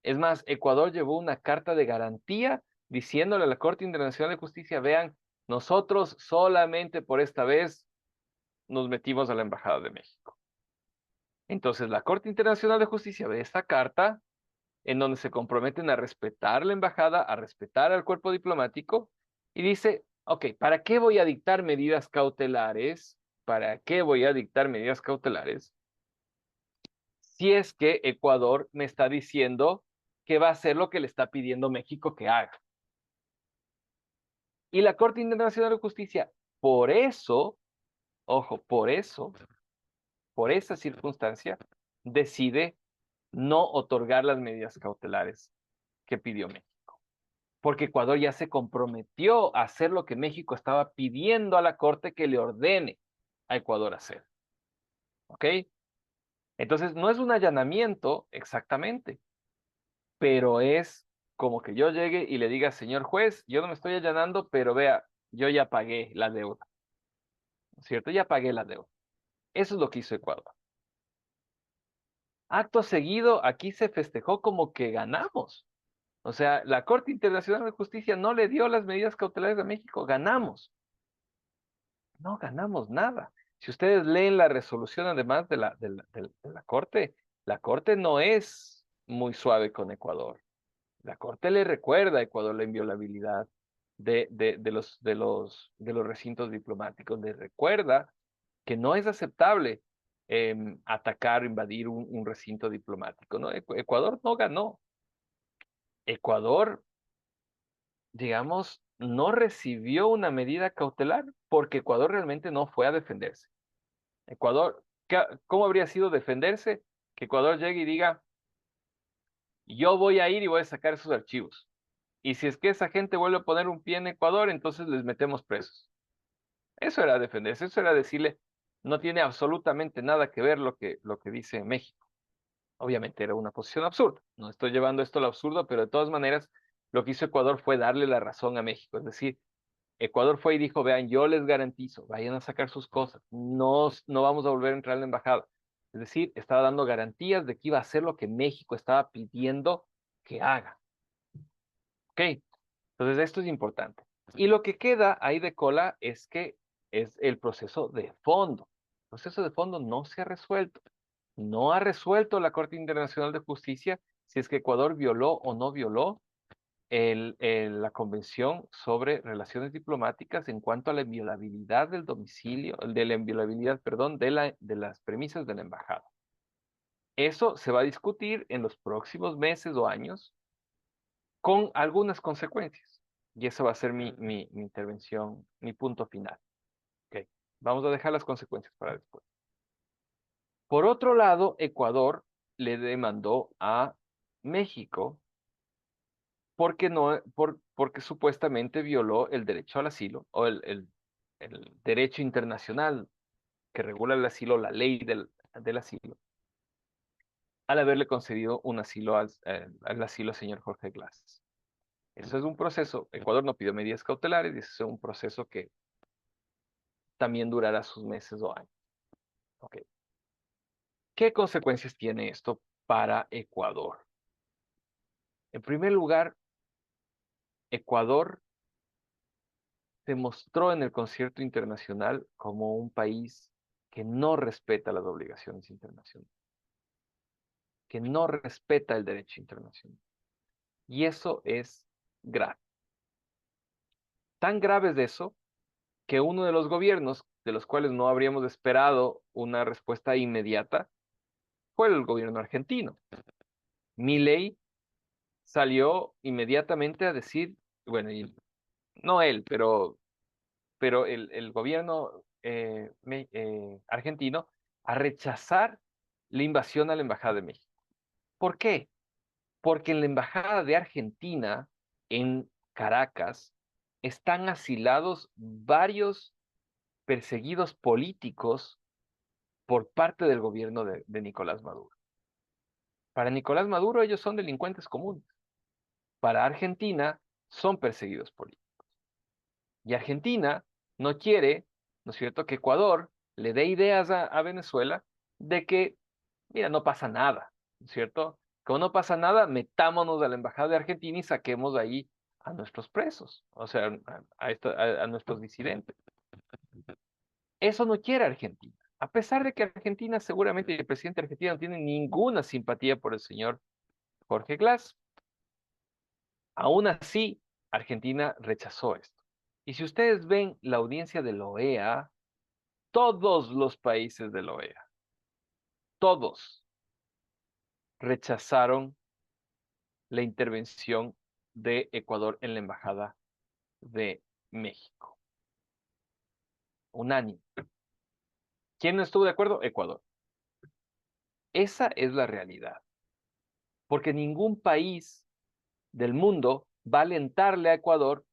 Es más, Ecuador llevó una carta de garantía diciéndole a la Corte Internacional de Justicia, vean, nosotros solamente por esta vez nos metimos a la Embajada de México. Entonces, la Corte Internacional de Justicia ve esta carta en donde se comprometen a respetar la embajada, a respetar al cuerpo diplomático, y dice, ok, ¿para qué voy a dictar medidas cautelares? ¿Para qué voy a dictar medidas cautelares? Si es que Ecuador me está diciendo que va a hacer lo que le está pidiendo México que haga. Y la Corte Internacional de Justicia, por eso, ojo, por esa circunstancia, decide no otorgar las medidas cautelares que pidió México. Porque Ecuador ya se comprometió a hacer lo que México estaba pidiendo a la Corte que le ordene a Ecuador hacer. ¿Ok? Entonces, no es un allanamiento exactamente, pero es como que yo llegue y le diga, señor juez, yo no me estoy allanando, pero vea, yo ya pagué la deuda, ¿no es cierto? Ya pagué la deuda. Eso es lo que hizo Ecuador. Acto seguido, aquí se festejó como que ganamos. O sea, la Corte Internacional de Justicia no le dio las medidas cautelares a México. Ganamos. No ganamos nada. Si ustedes leen la resolución, además de la Corte no es muy suave con Ecuador. La Corte le recuerda a Ecuador la inviolabilidad de los recintos diplomáticos. Le recuerda que no es aceptable atacar, invadir un recinto diplomático, ¿no? Ecuador no ganó. Ecuador, digamos, no recibió una medida cautelar porque Ecuador realmente no fue a defenderse. Ecuador, ¿cómo habría sido defenderse? Que Ecuador llegue y diga, yo voy a ir y voy a sacar esos archivos. Y si es que esa gente vuelve a poner un pie en Ecuador, entonces les metemos presos. Eso era defenderse, eso era decirle, no tiene absolutamente nada que ver lo que dice México. Obviamente era una posición absurda. No estoy llevando esto al absurdo, pero de todas maneras, lo que hizo Ecuador fue darle la razón a México. Es decir, Ecuador fue y dijo, vean, yo les garantizo, vayan a sacar sus cosas, no vamos a volver a entrar en la embajada. Es decir, estaba dando garantías de que iba a hacer lo que México estaba pidiendo que haga. ¿Ok? Entonces, esto es importante. Y lo que queda ahí de cola es que es el proceso de fondo. El proceso de fondo no se ha resuelto. No ha resuelto la Corte Internacional de Justicia si es que Ecuador violó o no violó la Convención sobre Relaciones Diplomáticas en cuanto a la inviolabilidad del domicilio, de la inviolabilidad, perdón, de las premisas de la embajada. Eso se va a discutir en los próximos meses o años con algunas consecuencias. Y eso va a ser mi intervención, mi punto final. Ok, vamos a dejar las consecuencias para después. Por otro lado, Ecuador le demandó a México porque, porque supuestamente violó el derecho al asilo o el derecho internacional que regula el asilo, la ley del asilo, al haberle concedido un asilo al asilo al señor Jorge Glass. Eso es un proceso, Ecuador no pidió medidas cautelares y eso es un proceso que también durará sus meses o años. Okay. ¿Qué consecuencias tiene esto para Ecuador? En primer lugar, Ecuador se mostró en el concierto internacional como un país que no respeta las obligaciones internacionales, que no respeta el derecho internacional. Y eso es grave. Tan grave es eso que uno de los gobiernos de los cuales no habríamos esperado una respuesta inmediata fue el gobierno argentino. Milei salió inmediatamente a decir, bueno, y no él, pero el gobierno argentino a rechazar la invasión a la Embajada de México. ¿Por qué? Porque en la Embajada de Argentina, en Caracas, están asilados varios perseguidos políticos por parte del gobierno de Nicolás Maduro. Para Nicolás Maduro ellos son delincuentes comunes. Para Argentina son perseguidos políticos. Y Argentina no quiere, ¿no es cierto?, que Ecuador le dé ideas a Venezuela de que, mira, no pasa nada, ¿no es cierto? Como no pasa nada, metámonos a la embajada de Argentina y saquemos de ahí a nuestros presos, o sea, a nuestros disidentes. Eso no quiere Argentina. A pesar de que Argentina, seguramente el presidente argentino no tiene ninguna simpatía por el señor Jorge Glass, aún así, Argentina rechazó esto. Y si ustedes ven la audiencia de la OEA, todos los países de la OEA, todos rechazaron la intervención de Ecuador en la Embajada de México. Unánime. ¿Quién no estuvo de acuerdo? Ecuador. Esa es la realidad. Porque ningún país del mundo va a alentarle a Ecuador,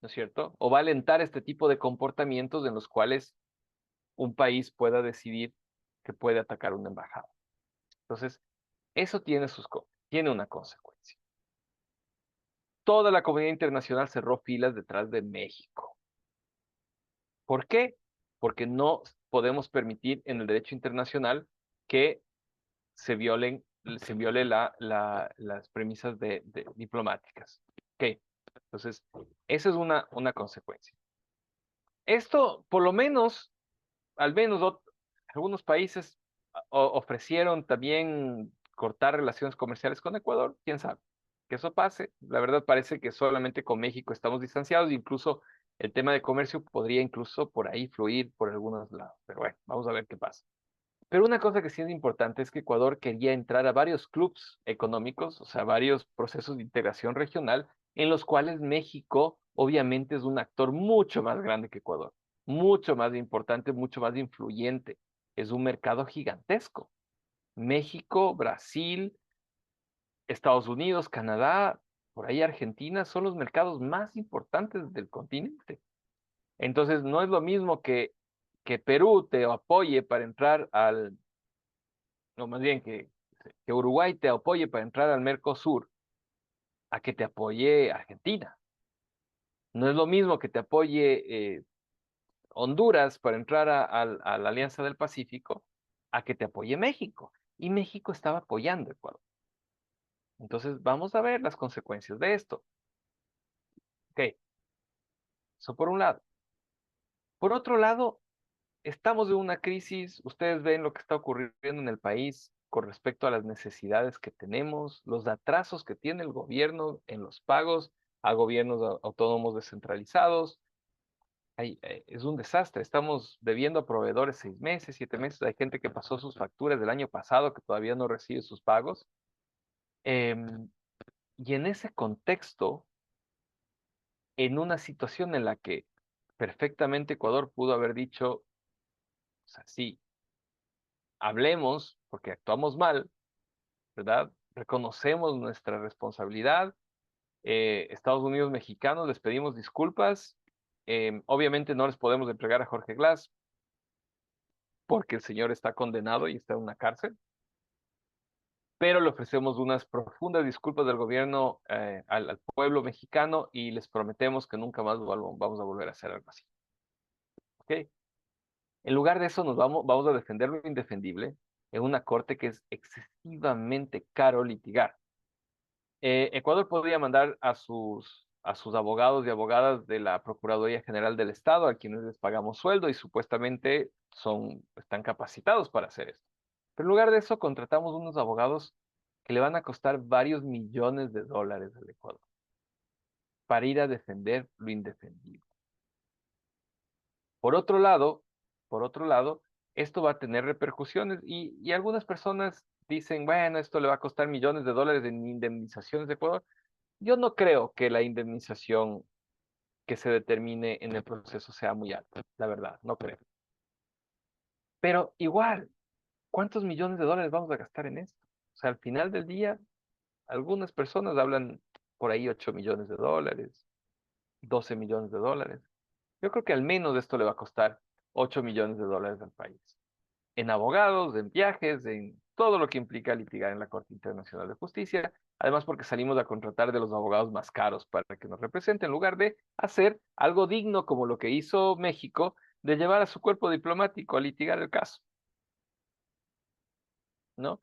¿no es cierto? O va a alentar este tipo de comportamientos en los cuales un país pueda decidir que puede atacar una embajada. Entonces, eso tiene una consecuencia. Toda la comunidad internacional cerró filas detrás de México. ¿Por qué? Porque no podemos permitir en el derecho internacional que se violen se viole las premisas diplomáticas. Ok, entonces, esa es una consecuencia. Esto, por lo menos, al menos algunos países ofrecieron también cortar relaciones comerciales con Ecuador, quién sabe que eso pase. La verdad parece que solamente con México estamos distanciados, incluso el tema de comercio podría incluso por ahí fluir por algunos lados, pero bueno, vamos a ver qué pasa. Pero una cosa que sí es importante es que Ecuador quería entrar a varios clubes económicos, o sea, varios procesos de integración regional, en los cuales México obviamente es un actor mucho más grande que Ecuador, mucho más importante, mucho más influyente. Es un mercado gigantesco. México, Brasil, Estados Unidos, Canadá, por ahí Argentina, son los mercados más importantes del continente. Entonces, no es lo mismo que Perú te apoye para entrar no, más bien que Uruguay te apoye para entrar al Mercosur, a que te apoye Argentina. No es lo mismo que te apoye Honduras para entrar a la Alianza del Pacífico, a que te apoye México. Y México estaba apoyando a Ecuador. Entonces, vamos a ver las consecuencias de esto. Ok, eso por un lado. Por otro lado, estamos en una crisis, ustedes ven lo que está ocurriendo en el país con respecto a las necesidades que tenemos, los atrasos que tiene el gobierno en los pagos a gobiernos autónomos descentralizados. Es un desastre, estamos debiendo a proveedores 6 meses, 7 meses, hay gente que pasó sus facturas del año pasado que todavía no recibe sus pagos. Em, y en ese contexto, en una situación en la que perfectamente Ecuador pudo haber dicho, o sea, sí, hablemos porque actuamos mal, ¿verdad? Reconocemos nuestra responsabilidad. Estados Unidos mexicanos, les pedimos disculpas. Obviamente no les podemos entregar a Jorge Glass porque el señor está condenado y está en una cárcel, pero le ofrecemos unas profundas disculpas del gobierno al pueblo mexicano y les prometemos que nunca más vamos a volver a hacer algo así. ¿Ok? En lugar de eso, vamos a defender lo indefendible en una corte que es excesivamente caro litigar. Ecuador podría mandar a sus abogados y abogadas de la Procuraduría General del Estado, a quienes les pagamos sueldo y supuestamente están capacitados para hacer esto. Pero en lugar de eso, contratamos unos abogados que le van a costar varios millones de dólares al Ecuador para ir a defender lo indefendible. Por otro lado, por otro lado, esto va a tener repercusiones y algunas personas dicen, bueno, esto le va a costar millones de dólares en indemnizaciones de Ecuador. Yo no creo que la indemnización que se determine en el proceso sea muy alta, la verdad, no creo. Pero igual, ¿cuántos millones de dólares vamos a gastar en esto? O sea, al final del día, algunas personas hablan por ahí 8 millones de dólares, 12 millones de dólares. Yo creo que al menos esto le va a costar 8 millones de dólares al país. En abogados, en viajes, en todo lo que implica litigar en la Corte Internacional de Justicia. Además, porque salimos a contratar de los abogados más caros para que nos representen, en lugar de hacer algo digno como lo que hizo México, de llevar a su cuerpo diplomático a litigar el caso. ¿No?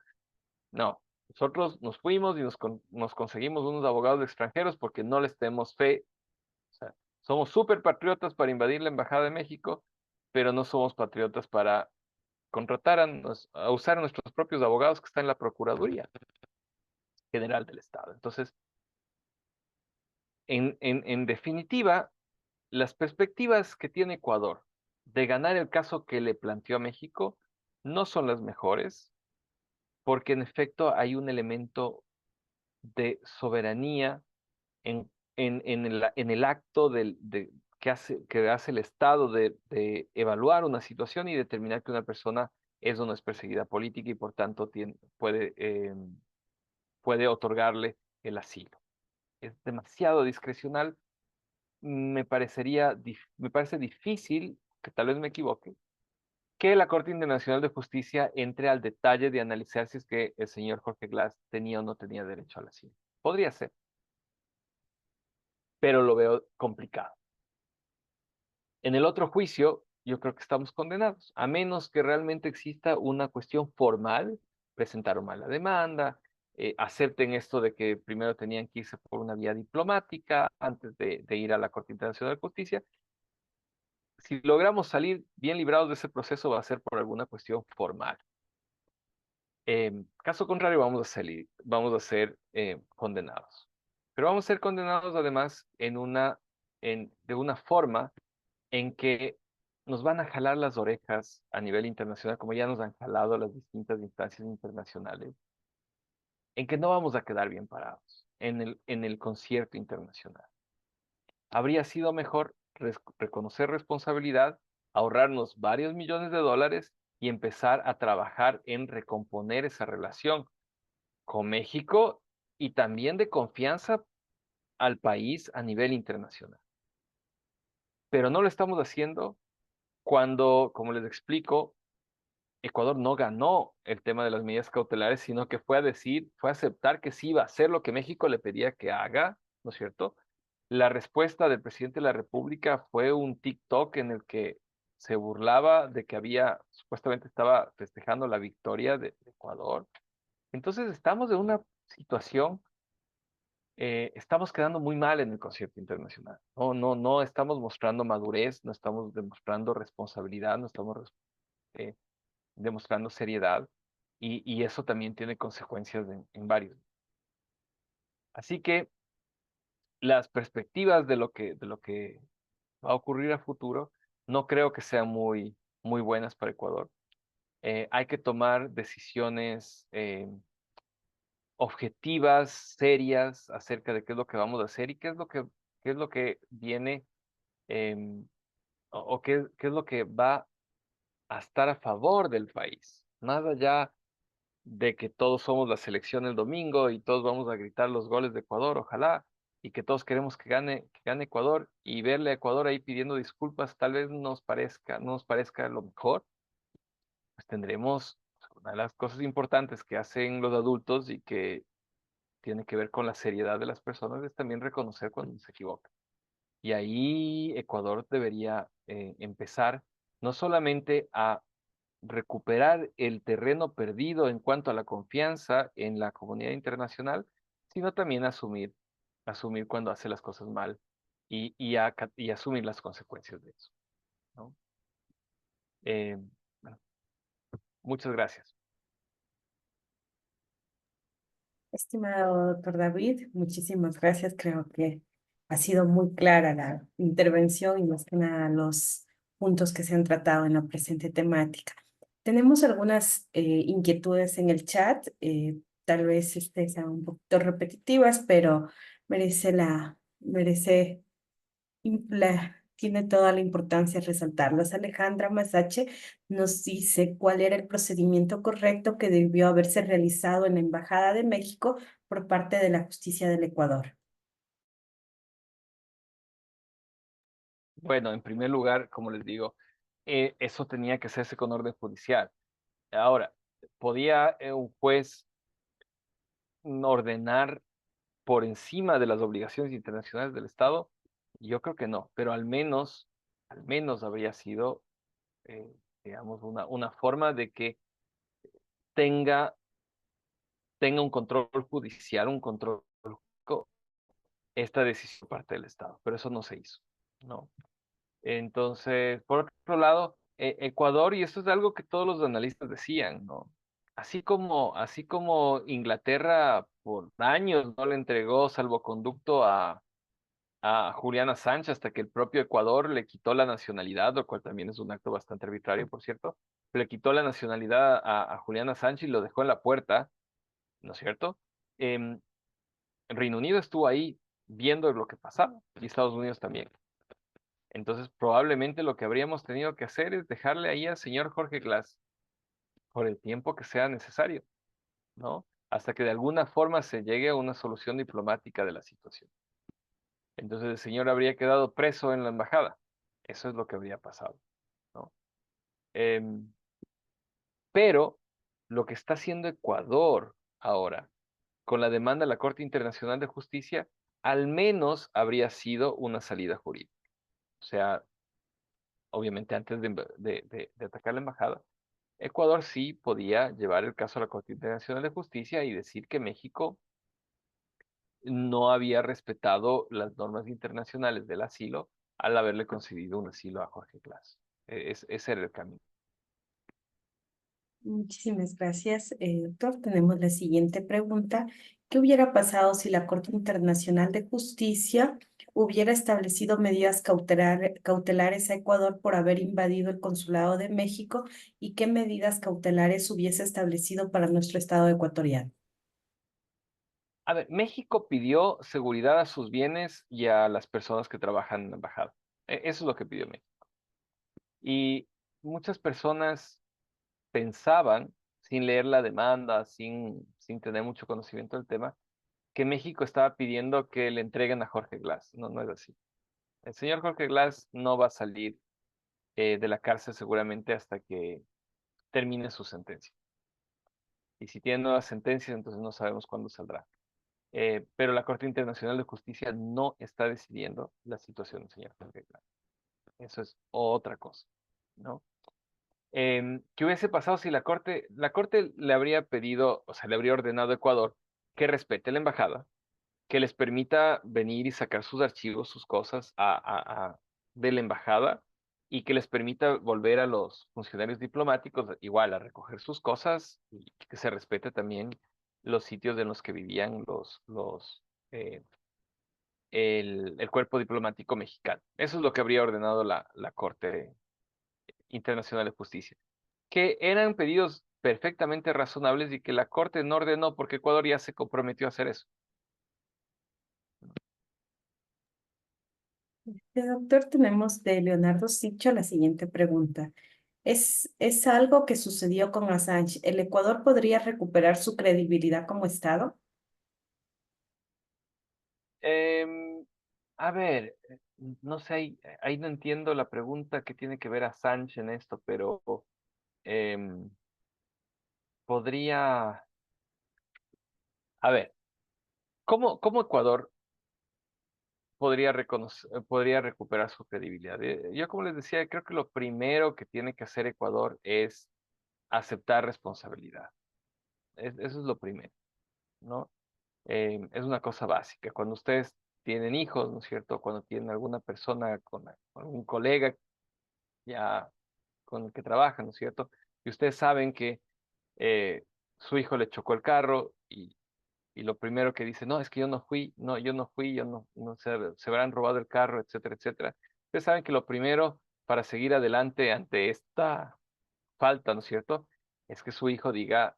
No. Nosotros nos fuimos y nos conseguimos unos abogados extranjeros porque no les tenemos fe. O sea, somos súper patriotas para invadir la Embajada de México, pero no somos patriotas para contratar a usar a nuestros propios abogados que están en la Procuraduría General del Estado. Entonces, en definitiva, las perspectivas que tiene Ecuador de ganar el caso que le planteó a México no son las mejores, porque en efecto hay un elemento de soberanía en el acto que hace el Estado de evaluar una situación y determinar que una persona es o no es perseguida política y por tanto puede otorgarle el asilo. Es demasiado discrecional. Me parece difícil, que tal vez me equivoque, que la Corte Internacional de Justicia entre al detalle de analizar si es que el señor Jorge Glass tenía o no tenía derecho al asilo. Podría ser, pero lo veo complicado. En el otro juicio, yo creo que estamos condenados, a menos que realmente exista una cuestión formal presentaron mal la demanda, acepten esto de que primero tenían que irse por una vía diplomática antes de ir a la Corte Internacional de Justicia. Si logramos salir bien librados de ese proceso, va a ser por alguna cuestión formal. Caso contrario, vamos a ser condenados. Pero vamos a ser condenados además de una forma en que nos van a jalar las orejas a nivel internacional, como ya nos han jalado las distintas instancias internacionales, en que no vamos a quedar bien parados en el concierto internacional. Habría sido mejor reconocer responsabilidad, ahorrarnos varios millones de dólares y empezar a trabajar en recomponer esa relación con México y también de confianza al país a nivel internacional. Pero no lo estamos haciendo cuando, como les explico, Ecuador no ganó el tema de las medidas cautelares, sino que fue a aceptar que sí iba a hacer lo que México le pedía que haga, ¿no es cierto? La respuesta del presidente de la República fue un TikTok en el que se burlaba de que supuestamente estaba festejando la victoria de Ecuador. Entonces estamos en una situación, estamos quedando muy mal en el concierto internacional. No estamos mostrando madurez, no estamos demostrando responsabilidad, no estamos eh, demostrando seriedad y eso también tiene consecuencias en varios. Así que las perspectivas de lo que va a ocurrir a futuro no creo que sean muy buenas para Ecuador. Hay que tomar decisiones objetivas, serias acerca de qué es lo que vamos a hacer y qué es lo que viene em, o qué es lo que va a estar a favor del país. Más allá de que todos somos la selección el domingo y todos vamos a gritar los goles de Ecuador, ojalá, y que todos queremos que gane Ecuador y verle a Ecuador ahí pidiendo disculpas, tal vez no nos parezca lo mejor, pues tendremos una de las cosas importantes que hacen los adultos y que tiene que ver con la seriedad de las personas es también reconocer cuando se equivocan. Y ahí Ecuador debería empezar no solamente a recuperar el terreno perdido en cuanto a la confianza en la comunidad internacional, sino también asumir cuando hace las cosas mal y asumir las consecuencias de eso, ¿no? Eh, bueno, muchas gracias. Estimado doctor David, muchísimas gracias. Creo que ha sido muy clara la intervención y más que nada los puntos que se han tratado en la presente temática. Tenemos algunas inquietudes en el chat, tal vez sean un poquito repetitivas, pero merece tiene toda la importancia resaltarlas. Alejandra Masache nos dice cuál era el procedimiento correcto que debió haberse realizado en la Embajada de México por parte de la justicia del Ecuador. Bueno, en primer lugar, como les digo, eso tenía que hacerse con orden judicial. Ahora, ¿podía un juez ordenar por encima de las obligaciones internacionales del Estado? Yo creo que no, pero al menos habría sido, eh, digamos, una forma de que tenga, tenga un control judicial, un control jurídico, esta decisión por parte del Estado, pero eso no se hizo, ¿no? Entonces, por otro lado, Ecuador, y esto es algo que todos los analistas decían, ¿no? Así como Inglaterra por años no le entregó salvoconducto a Juliana Sánchez hasta que el propio Ecuador le quitó la nacionalidad, lo cual también es un acto bastante arbitrario, por cierto, le quitó la nacionalidad a Juliana Sánchez y lo dejó en la puerta, ¿no es cierto? Em, Reino Unido estuvo ahí viendo lo que pasaba y Estados Unidos también. Entonces, probablemente lo que habríamos tenido que hacer es dejarle ahí al señor Jorge Glass por el tiempo que sea necesario, ¿no? Hasta que de alguna forma se llegue a una solución diplomática de la situación. Entonces, el señor habría quedado preso en la embajada. Eso es lo que habría pasado, ¿no? Em, pero lo que está haciendo Ecuador ahora, con la demanda de la Corte Internacional de Justicia, al menos habría sido una salida jurídica. O sea, obviamente antes de atacar la embajada, Ecuador sí podía llevar el caso a la Corte Internacional de Justicia y decir que México no había respetado las normas internacionales del asilo al haberle concedido un asilo a Jorge Glass. Ese era el camino. Muchísimas gracias, doctor. Tenemos la siguiente pregunta. ¿Qué hubiera pasado si la Corte Internacional de Justicia hubiera establecido medidas cautelares a Ecuador por haber invadido el Consulado de México y qué medidas cautelares hubiese establecido para nuestro Estado ecuatoriano? A ver, México pidió seguridad a sus bienes y a las personas que trabajan en la embajada. Eso es lo que pidió México. Y muchas personas pensaban, sin leer la demanda, sin tener mucho conocimiento del tema, que México estaba pidiendo que le entreguen a Jorge Glass. No, no es así. El señor Jorge Glass no va a salir de la cárcel seguramente hasta que termine su sentencia. Y si tiene nuevas sentencias, entonces no sabemos cuándo saldrá. Pero la Corte Internacional de Justicia no está decidiendo la situación del señor Jorge Glass. Eso es otra cosa, ¿no? ¿Qué hubiese pasado si la corte le habría pedido, o sea, le habría ordenado a Ecuador que respete la embajada, que les permita venir y sacar sus archivos, sus cosas de la embajada y que les permita volver a los funcionarios diplomáticos igual a recoger sus cosas y que se respete también los sitios en los que vivían eh, el cuerpo diplomático mexicano? Eso es lo que habría ordenado la Corte Internacional de Justicia, que eran pedidos perfectamente razonables y que la Corte no ordenó porque Ecuador ya se comprometió a hacer eso. Doctor, tenemos de Leonardo Sicho la siguiente pregunta. ¿Es algo que sucedió con Assange? ¿El Ecuador podría recuperar su credibilidad como Estado? Em, a ver, no sé, ahí no entiendo la pregunta que tiene que ver a Sánchez en esto, pero em, podría, a ver, ¿cómo Ecuador podría recuperar su credibilidad? Yo, como les decía, creo que lo primero que tiene que hacer Ecuador es aceptar responsabilidad. Eso es lo primero, ¿no? Es una cosa básica. Cuando ustedes tienen hijos, ¿no es cierto? Cuando tienen alguna persona con algún colega ya con el que trabajan, ¿no es cierto? Y ustedes saben que eh, su hijo le chocó el carro y lo primero que dice, no, es que yo no fui, no, yo no fui, yo no, no se habrán robado el carro, etcétera, etcétera. Ustedes saben que lo primero para seguir adelante ante esta falta, ¿no es cierto? Es que su hijo diga,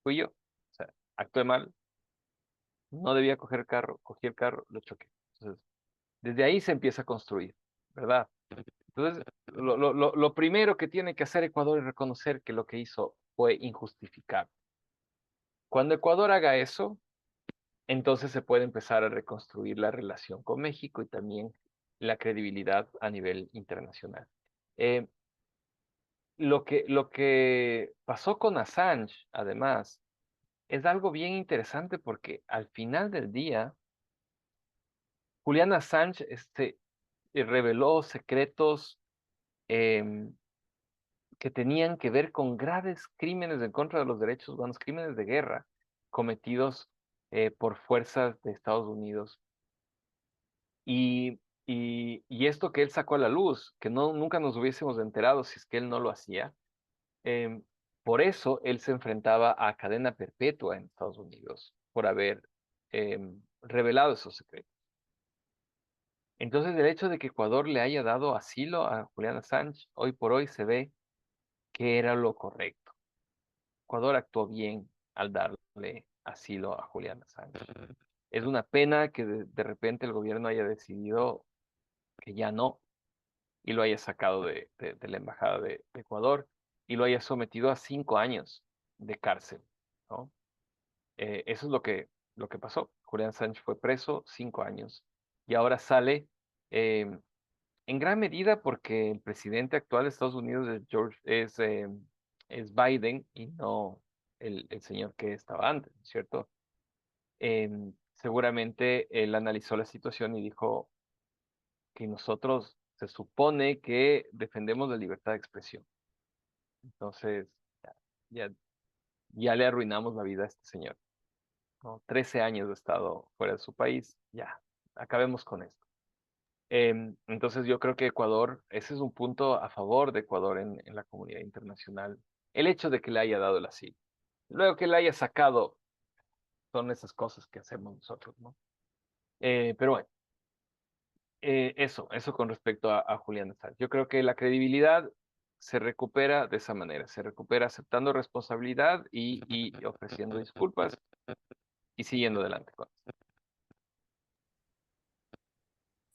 fui yo, o sea, actué mal, no debía coger el carro, cogí el carro, lo choqué. Entonces, desde ahí se empieza a construir, ¿verdad? Entonces, lo primero que tiene que hacer Ecuador es reconocer que lo que hizo fue injustificable. Cuando Ecuador haga eso, entonces se puede empezar a reconstruir la relación con México y también la credibilidad a nivel internacional. Eh, lo que pasó con Assange, además, es algo bien interesante porque al final del día, Julian Assange reveló secretos em, que tenían que ver con graves crímenes en contra de los derechos humanos, crímenes de guerra cometidos por fuerzas de Estados Unidos. Y esto que él sacó a la luz, que no, nunca nos hubiésemos enterado si es que él no lo hacía, em, por eso él se enfrentaba a cadena perpetua en Estados Unidos, por haber revelado esos secretos. Entonces, el hecho de que Ecuador le haya dado asilo a Julian Assange, hoy por hoy se ve que era lo correcto. Ecuador actuó bien al darle asilo a Julian Assange. Es una pena que de repente el gobierno haya decidido que ya no y lo haya sacado de la embajada de Ecuador y lo haya sometido a 5 años de cárcel, ¿no? Eso es lo que pasó. Julian Assange fue preso 5 años y ahora sale eh, en gran medida porque el presidente actual de Estados Unidos es Biden y no el señor que estaba antes, ¿cierto? Seguramente él analizó la situación y dijo que nosotros se supone que defendemos la libertad de expresión. Entonces, ya, ya, ya le arruinamos la vida a este señor, ¿no? 13 años de estado fuera de su país, ya, acabemos con esto. Entonces yo creo que Ecuador, ese es un punto a favor de Ecuador en la comunidad internacional, el hecho de que le haya dado el asilo. Luego que le haya sacado, son esas cosas que hacemos nosotros, ¿no? Pero bueno, eso con respecto a Julián Assange. Yo creo que la credibilidad se recupera de esa manera, se recupera aceptando responsabilidad y ofreciendo disculpas y siguiendo adelante con esto.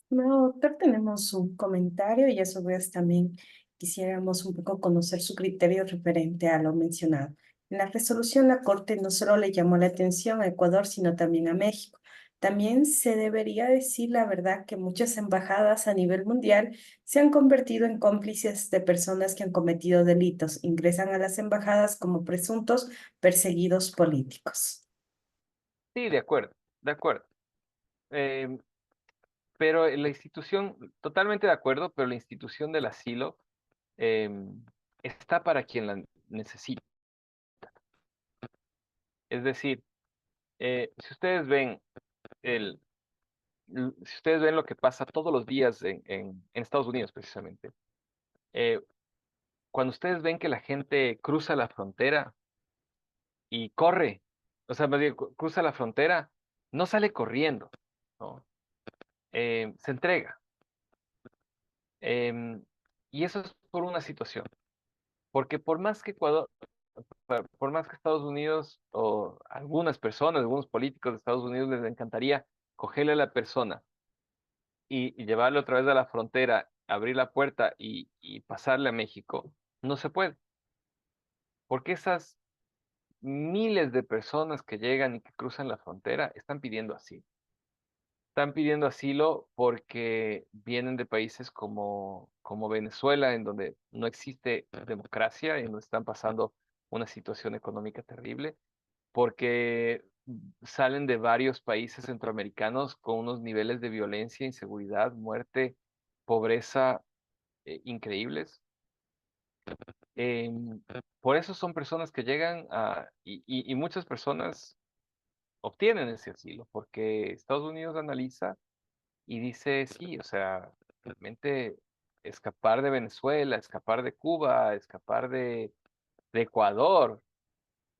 No, doctor, tenemos un comentario y a su vez también quisiéramos un poco conocer su criterio referente a lo mencionado. En la resolución, la Corte no solo le llamó la atención a Ecuador, sino también a México. También se debería decir la verdad que muchas embajadas a nivel mundial se han convertido en cómplices de personas que han cometido delitos. Ingresan a las embajadas como presuntos perseguidos políticos. Sí, de acuerdo, de acuerdo. Em, pero la institución, totalmente de acuerdo, pero la institución del asilo está para quien la necesita. Es decir, si ustedes ven el, si ustedes ven lo que pasa todos los días en Estados Unidos, precisamente, eh, cuando ustedes ven que la gente cruza la frontera y corre, o sea, más bien, cruza la frontera, no sale corriendo, ¿no? Se entrega. Em, y eso es por una situación, porque por más que Ecuador, por más que Estados Unidos o algunas personas, algunos políticos de Estados Unidos les encantaría cogerle a la persona y llevarle otra vez a la frontera, abrir la puerta y pasarle a México, no se puede, porque esas miles de personas que llegan y que cruzan la frontera están pidiendo asilo. Están pidiendo asilo porque vienen de países como Venezuela, en donde no existe democracia y donde están pasando una situación económica terrible, porque salen de varios países centroamericanos con unos niveles de violencia, inseguridad, muerte, pobreza increíbles. Em, por eso son personas que llegan y muchas personas obtienen ese asilo, porque Estados Unidos analiza y dice, sí, o sea, realmente escapar de Venezuela, escapar de Cuba, escapar de Ecuador,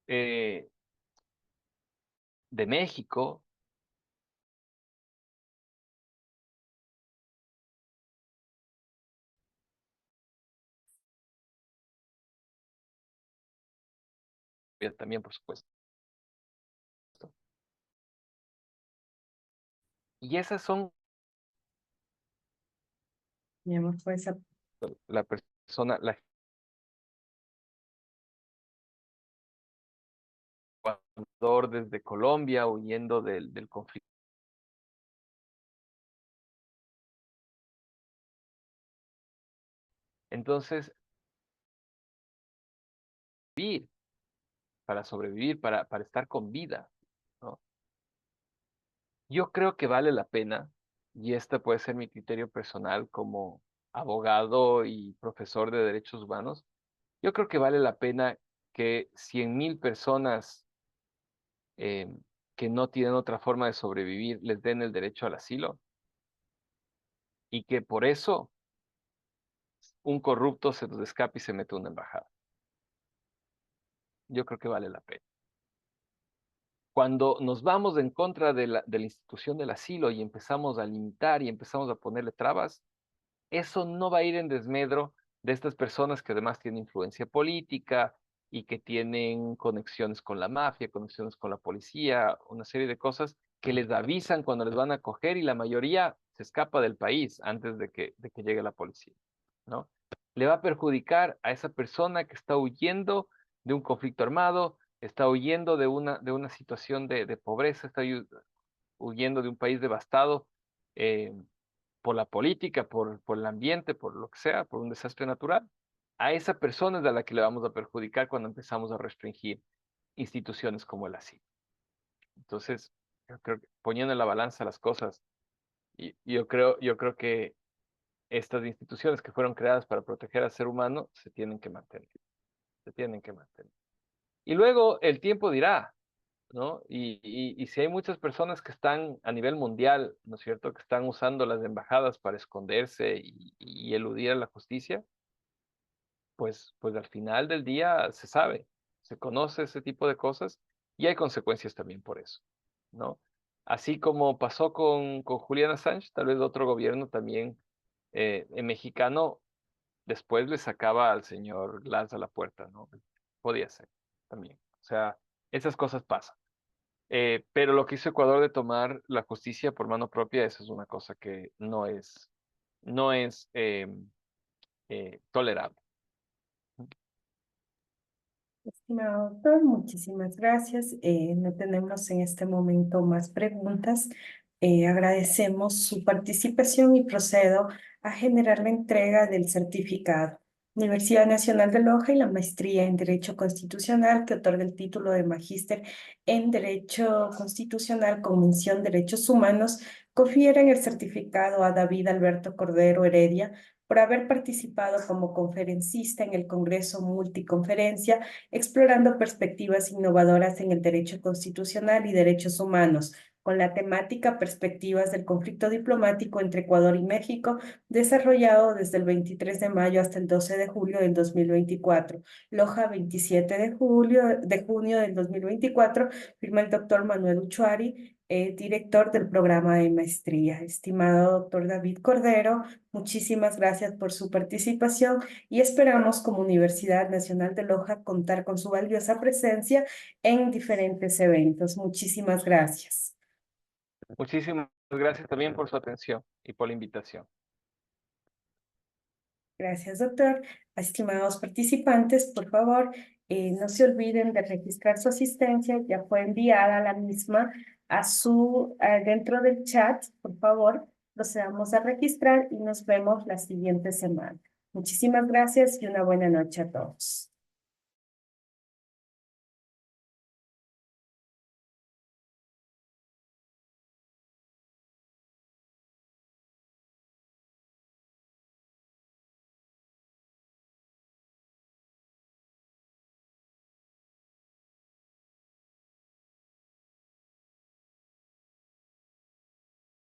eh, de México, también, por supuesto. Y esas son Mi amor, fue esa. la persona, la Ecuador desde Colombia huyendo del conflicto. Entonces, vivir, para sobrevivir, para estar con vida, ¿no? Yo creo que vale la pena, y este puede ser mi criterio personal como abogado y profesor de derechos humanos, yo creo que vale la pena que 100.000 personas eh, que no tienen otra forma de sobrevivir les den el derecho al asilo y que por eso un corrupto se nos escape y se mete a una embajada. Yo creo que vale la pena. Cuando nos vamos en contra de la institución del asilo y empezamos a limitar y empezamos a ponerle trabas, eso no va a ir en desmedro de estas personas que además tienen influencia política y que tienen conexiones con la mafia, conexiones con la policía, una serie de cosas que les avisan cuando les van a coger y la mayoría se escapa del país antes de que llegue la policía, ¿no? Le va a perjudicar a esa persona que está huyendo de un conflicto armado, está huyendo de una situación de pobreza, está huyendo de un país devastado, eh, por la política, por el ambiente, por lo que sea, por un desastre natural. A esa persona es a la que le vamos a perjudicar cuando empezamos a restringir instituciones como el asilo. Entonces, yo creo que poniendo en la balanza las cosas, yo creo que estas instituciones que fueron creadas para proteger al ser humano se tienen que mantener. se tienen que mantener. Y luego el tiempo dirá, ¿no? Y si hay muchas personas que están a nivel mundial, ¿no es cierto?, que están usando las embajadas para esconderse y eludir a la justicia, pues al final del día se sabe, se conoce ese tipo de cosas y hay consecuencias también por eso, ¿no? Así como pasó con Julian Assange, tal vez otro gobierno también en mexicano después le sacaba al señor Laz a la puerta, ¿no? Podía ser también. O sea, esas cosas pasan. Pero lo que hizo Ecuador de tomar la justicia por mano propia, eso es una cosa que no es tolerable. Estimado doctor, muchísimas gracias. No tenemos en este momento más preguntas. Agradecemos su participación y procedo a generar la entrega del certificado. Universidad Nacional de Loja y la maestría en Derecho Constitucional que otorga el título de Magíster en Derecho Constitucional con mención Derechos Humanos, confieren el certificado a David Alberto Cordero Heredia por haber participado como conferencista en el Congreso Multiconferencia explorando perspectivas innovadoras en el derecho constitucional y derechos humanos, con la temática Perspectivas del conflicto diplomático entre Ecuador y México, desarrollado desde el 23 de mayo hasta el 12 de julio del 2024. Loja, 27 de junio del 2024, firma el doctor Manuel Uchuari, director del programa de maestría. Estimado doctor David Cordero, muchísimas gracias por su participación y esperamos como Universidad Nacional de Loja contar con su valiosa presencia en diferentes eventos. Muchísimas gracias. Muchísimas gracias también por su atención y por la invitación. Gracias, doctor. Estimados participantes, por favor, no se olviden de registrar su asistencia. Ya fue enviada la misma a dentro del chat. Por favor, procedamos a registrar y nos vemos la siguiente semana. Muchísimas gracias y una buena noche a todos.